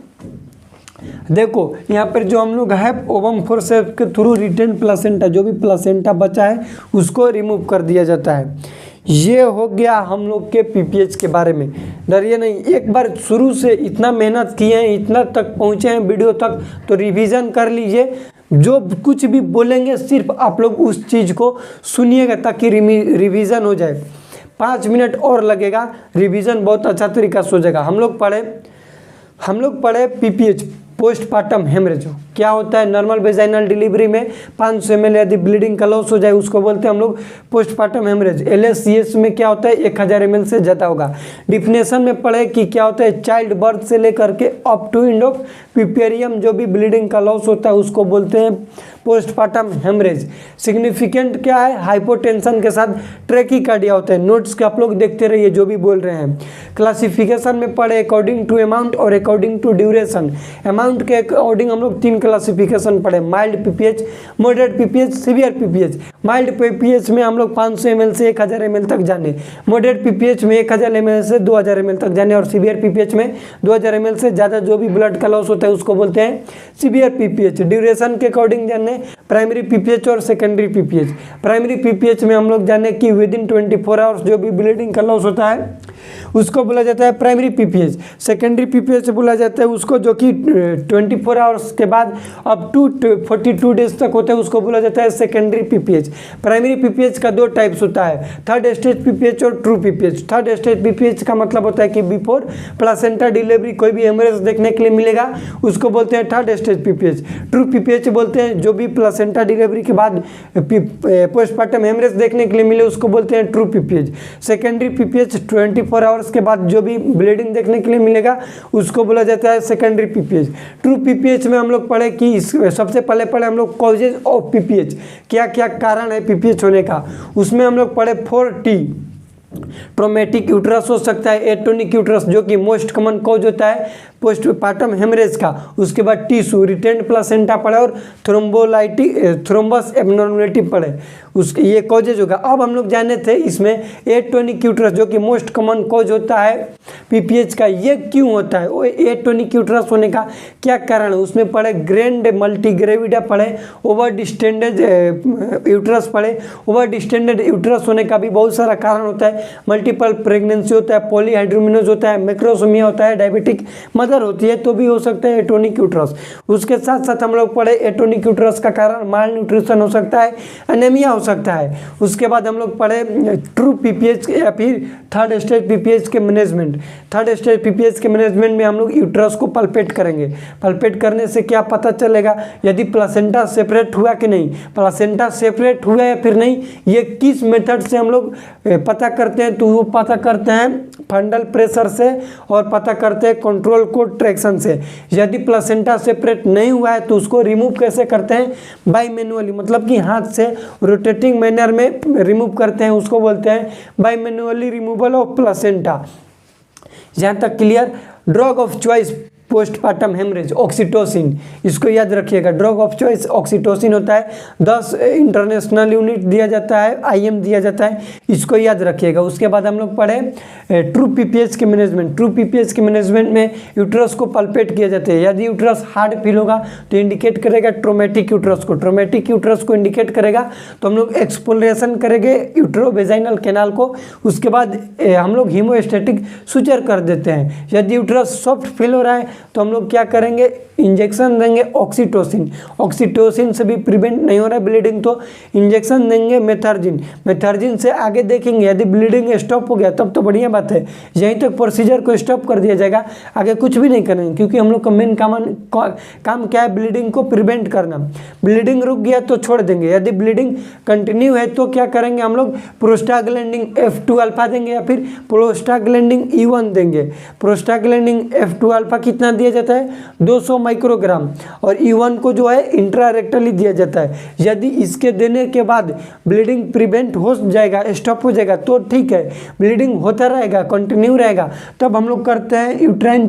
देखो यहाँ पर जो हम लोग है ओवम फोर्सेप्स के थ्रू रिटेन प्लासेंटा, जो भी प्लासेंटा बचा है उसको रिमूव कर दिया जाता है। ये हो गया हम लोग के पीपीएच के बारे में। डरिए नहीं, एक बार शुरू से इतना मेहनत किए हैं, इतना तक पहुँचे हैं वीडियो तक, तो रिवीजन कर लीजिए। जो कुछ भी बोलेंगे सिर्फ आप लोग उस चीज़ को सुनिएगा ताकि रिवीजन हो जाए। 5 मिनट और लगेगा, रिवीजन बहुत अच्छा तरीका से हो जाएगा। हम लोग पढ़े पीपीएच, पोस्टपार्टम हेमरेज क्या होता है। नॉर्मल वेजाइनल डिलीवरी में 500 ml यदि ब्लीडिंग का लॉस हो जाए उसको बोलते हैं हम लोग पोस्टपार्टम हेमरेज। LSCS में क्या होता है, 1000 ml से ज़्यादा होगा। डिफिनेशन में पढ़े कि क्या होता है, चाइल्ड बर्थ से लेकर के अप टू एंड ऑफ पिपेरियम जो भी ब्लीडिंग का लॉस होता है उसको बोलते हैं पोस्टपार्टम हेमरेज। सिग्निफिकेंट क्या है, हाइपोटेंशन के साथ ट्रैकीकार्डिया होता है। नोट्स के आप लोग देखते रहिए जो भी बोल रहे हैं। क्लासिफिकेशन में पढ़े अकॉर्डिंग टू अमाउंट और अकॉर्डिंग टू ड्यूरेशन। अमाउंट के अकॉर्डिंग हम लोग 3 क्लासिफिकेशन पढ़े, mild PPH, moderate PPH, severe PPH. Mild PPH में हम लोग 500 ml से 1000 ml तक जाने, मॉडरेट पीपीएच में 1000 ml से 2000 ml तक जाने, और सीवियर पीपीएच में 2000 ml से ज़्यादा जो भी ब्लड का लॉस होता है उसको बोलते हैं सीवियर पीपीएच। ड्यूरेशन के अकॉर्डिंग जाने प्राइमरी पीपीएच और सेकेंडरी पीपीएच। प्राइमरी पीपीएच में हम लोग जाने कि विदिन 24 आवर्स जो भी ब्लीडिंग का लॉस होता है उसको बोला जाता है प्राइमरी पीपीएच। सेकेंडरी पीपीएच बोला जाता है उसको जो कि 24 आवर्स के बाद अप टू 42 डेज तक होता है उसको बोला जाता है सेकेंडरी पीपीएच। प्राइमरी पीपीएच का 2 टाइप्स होता है, थर्ड स्टेज पीपीएच और true PPH. Third stage PPH का मतलब होता है कि बिफोर प्लासेंटा डिलीवरी कोई भी हेमरेज देखने के लिए मिलेगा उसको बोलते हैं third stage PPH. True PPH बोलते हैं जो भी प्लासेंटा डिलीवरी के बाद पोस्टपार्टम हेमरेज देखने के लिए मिले उसको बोलते हैं true PPH. Secondary PPH 24 hours के बाद जो भी ब्लीडिंग देखने के लिए मिलेगा उसको बोला जाता है सेकेंडरी पीपीएच। ट्रू पीपीएच में हम लोग पढ़े कि सबसे पहले हम लोग कॉजेज ऑफ पीपीएच, क्या क्या कारण है पीपीएच होने का। उसमें हम लोग पढ़े 4T। ट्रोमेटिक यूट्रस हो सकता है, एटोनिक यूट्रस जो कि मोस्ट कॉमन कॉज होता है पोस्टपार्टम हेमरेज का। उसके बाद टिश्यू, रिटेंड प्लासेंटा पढ़े और थ्रोम्बस एबनॉर्मलिटी पढ़े, उसके ये कॉजेज होगा। अब हम लोग जाने थे इसमें एटोनिक यूट्रस जो कि मोस्ट कॉमन कॉज होता है पीपीएच का। ये क्यों होता है, वो एटोनिक यूट्रस होने का क्या कारण है उसमें पढ़े। ग्रैंड मल्टीग्रेविडा पढ़े, ओवर डिस्टेंडेड यूट्रस पढ़े। ओवर डिस्टेंडेड यूट्रस होने का भी बहुत सारा कारण होता है। मल्टीपल प्रेगनेंसी होता है, पॉलीहाइड्रोमिनोज होता है, मैक्रोसोमिया होता है, डायबिटिक मदर होती है तो भी हो सकता है एटोनिक यूट्रस। उसके साथ साथ हम लोग पढ़े एटोनिक यूट्रस का कारण माल न्यूट्रिशन हो सकता है, एनीमिया हो सकता है। उसके बाद हम लोग पढ़े ट्रू पीपीएच या फिर थर्ड स्टेज पीपीएच के मैनेजमेंट। थर्ड स्टेज पीपीएच के मैनेजमेंट में हम लोग यूट्रस को पल्पेट करेंगे। पल्पेट करने से क्या पता चलेगा यदि प्लासेंटा सेपरेट हुआ कि नहीं, प्लासेंटा सेपरेट हुआ या फिर नहीं, ये किस मेथड से हम लोग पता करते हैं। तो वो पता करते हैं फंडल प्रेशर से और पता करते हैं कंट्रोल कोड ट्रैक्शन से। यदि प्लासेंटा सेपरेट नहीं हुआ है तो उसको रिमूव कैसे करते हैं, बाई मैनुअली, मतलब कि हाथ से रोटेटिंग मैनर में रिमूव करते हैं, उसको बोलते हैं by manually removal of placenta. यहाँ तक clear. Drug of choice postpartum haemorrhage oxytocin, इसको याद रखिएगा। ड्रग ऑफ चॉइस ऑक्सीटोसिन होता है, 10 इंटरनेशनल यूनिट दिया जाता है, IM दिया जाता है, इसको याद रखिएगा। उसके बाद हम लोग पढ़े ट्रू पीपीएच के मैनेजमेंट। ट्रू पीपीएच के मैनेजमेंट में यूट्रस को पल्पेट किया जाता है। यदि यूट्रस हार्ड फील होगा तो इंडिकेट करेगा ट्रोमेटिक यूट्रस को, ट्रोमेटिक यूट्रस को इंडिकेट करेगा तो हम लोग एक्सप्लोरेशन करेंगे यूट्रोवेजाइनल कैनाल को। उसके बाद हम लोग हीमोस्टैटिक सुचर कर देते हैं। यदि यूट्रस सॉफ्ट फील हो रहा है तो हम लोग क्या करेंगे, इंजेक्शन देंगे ऑक्सीटोसिन। ऑक्सीटोसिन से भी प्रिवेंट नहीं हो रहा है ब्लीडिंग तो इंजेक्शन देंगे मेथर्जिन। मेथर्जिन से आगे देखेंगे यदि ब्लीडिंग स्टॉप हो गया तब तो बढ़िया बात है, यहीं तक प्रोसीजर को स्टॉप कर दिया जाएगा, आगे कुछ भी नहीं करेंगे, क्योंकि हम लोग का मेन काम क्या है, ब्लीडिंग को प्रिवेंट करना। ब्लीडिंग रुक गया तो छोड़ देंगे, यदि ब्लीडिंग कंटिन्यू है तो क्या करेंगे हम लोग, प्रोस्टाग्लैंडिन F2 अल्फा देंगे या फिर प्रोस्टाग्लैंडिन E1 देंगे। प्रोस्टाग्लैंडिन F2 अल्फा कितना दिया जाता है, 200 माइक्रोग्राम, और E1 को जो है इंट्रारेक्टली दिया जाता है। यदि इसके देने के बाद ब्लीडिंग प्रिवेंट हो जाएगा, स्टॉप हो जाएगा तो ठीक है, ब्लीडिंग होता रहेगा, कंटिन्यू रहेगा, तब हम लोग करते हैं यूट्राइन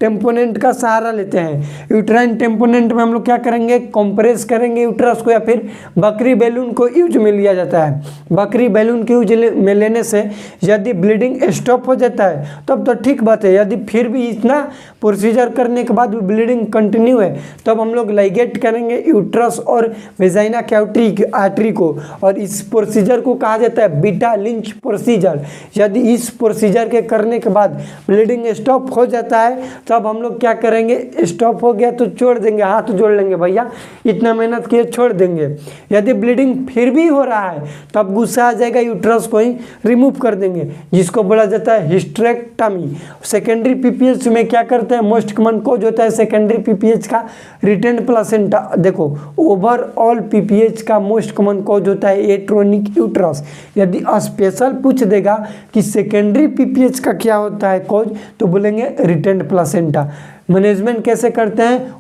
टेम्पोनेंट का सहारा लेते हैं। यूट्राइन टेम्पोनेंट में हम लोग क्या करेंगे, कंप्रेस करेंगे यूट्रस को, या फिर बकरी बैलून को यूज में लिया जाता है। बकरी बैलून के यूज में लेने से यदि ब्लीडिंग स्टॉप हो जाता है तब तो ठीक बात है, यदि फिर भी इतना प्रोसीजर करने के बाद भी ब्लीडिंग कंटिन्यू है तब हम लोग लाइगेट करेंगे यूट्रस और वेजाइना कैविटी आर्टरी को, और इस प्रोसीजर को कहा जाता है बीटा लिंच प्रोसीजर। यदि इस प्रोसीजर के करने के बाद ब्लीडिंग स्टॉप हो जाता है तब हम लोग क्या करेंगे, स्टॉप हो गया तो छोड़ देंगे, हाथ जोड़ लेंगे, भैया इतना मेहनत किए छोड़ देंगे। यदि ब्लीडिंग फिर भी हो रहा है तब गुस्सा आ जाएगा, यूट्रस को ही रिमूव कर देंगे, जिसको बोला जाता है हिस्टेरेक्टमी। सेकेंडरी पीपीएच में क्या करते हैं, मोस्ट कॉमन कॉज होता है सेकेंडरी पीपीएच का रिटेंड प्लासेंटा। देखो ओवरऑल पीपीएच का मोस्ट कॉमन कॉज होता है एट्रोनिक यूट्रस। यदि स्पेशल पूछ देगा कि सेकेंडरी पीपीएच का क्या होता है कॉज, तो बोलेंगे रिटेंड प्लासेंटा। मैनेजमेंट कैसे करते हैं,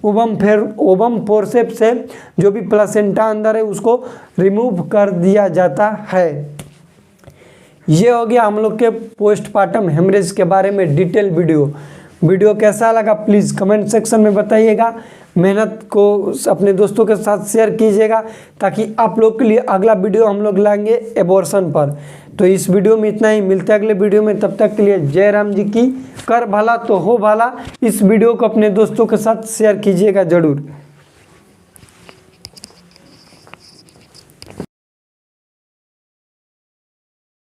ओवम फोर्सेप्स से जो भी प्लासेंटा अंदर है उसको रिमूव कर दिया जाता है। ये हो गया हम लोग के पोस्टपार्टम हेमरेज के बारे में डिटेल वीडियो कैसा लगा प्लीज़ कमेंट सेक्शन में बताइएगा। मेहनत को अपने दोस्तों के साथ शेयर कीजिएगा ताकि आप लोग के लिए अगला वीडियो हम लोग लाएंगे एबॉर्शन पर। तो इस वीडियो में इतना ही, मिलते हैं अगले वीडियो में, तब तक के लिए जय राम जी की। कर भला तो हो भला। इस वीडियो को अपने दोस्तों के साथ शेयर कीजिएगा ज़रूर।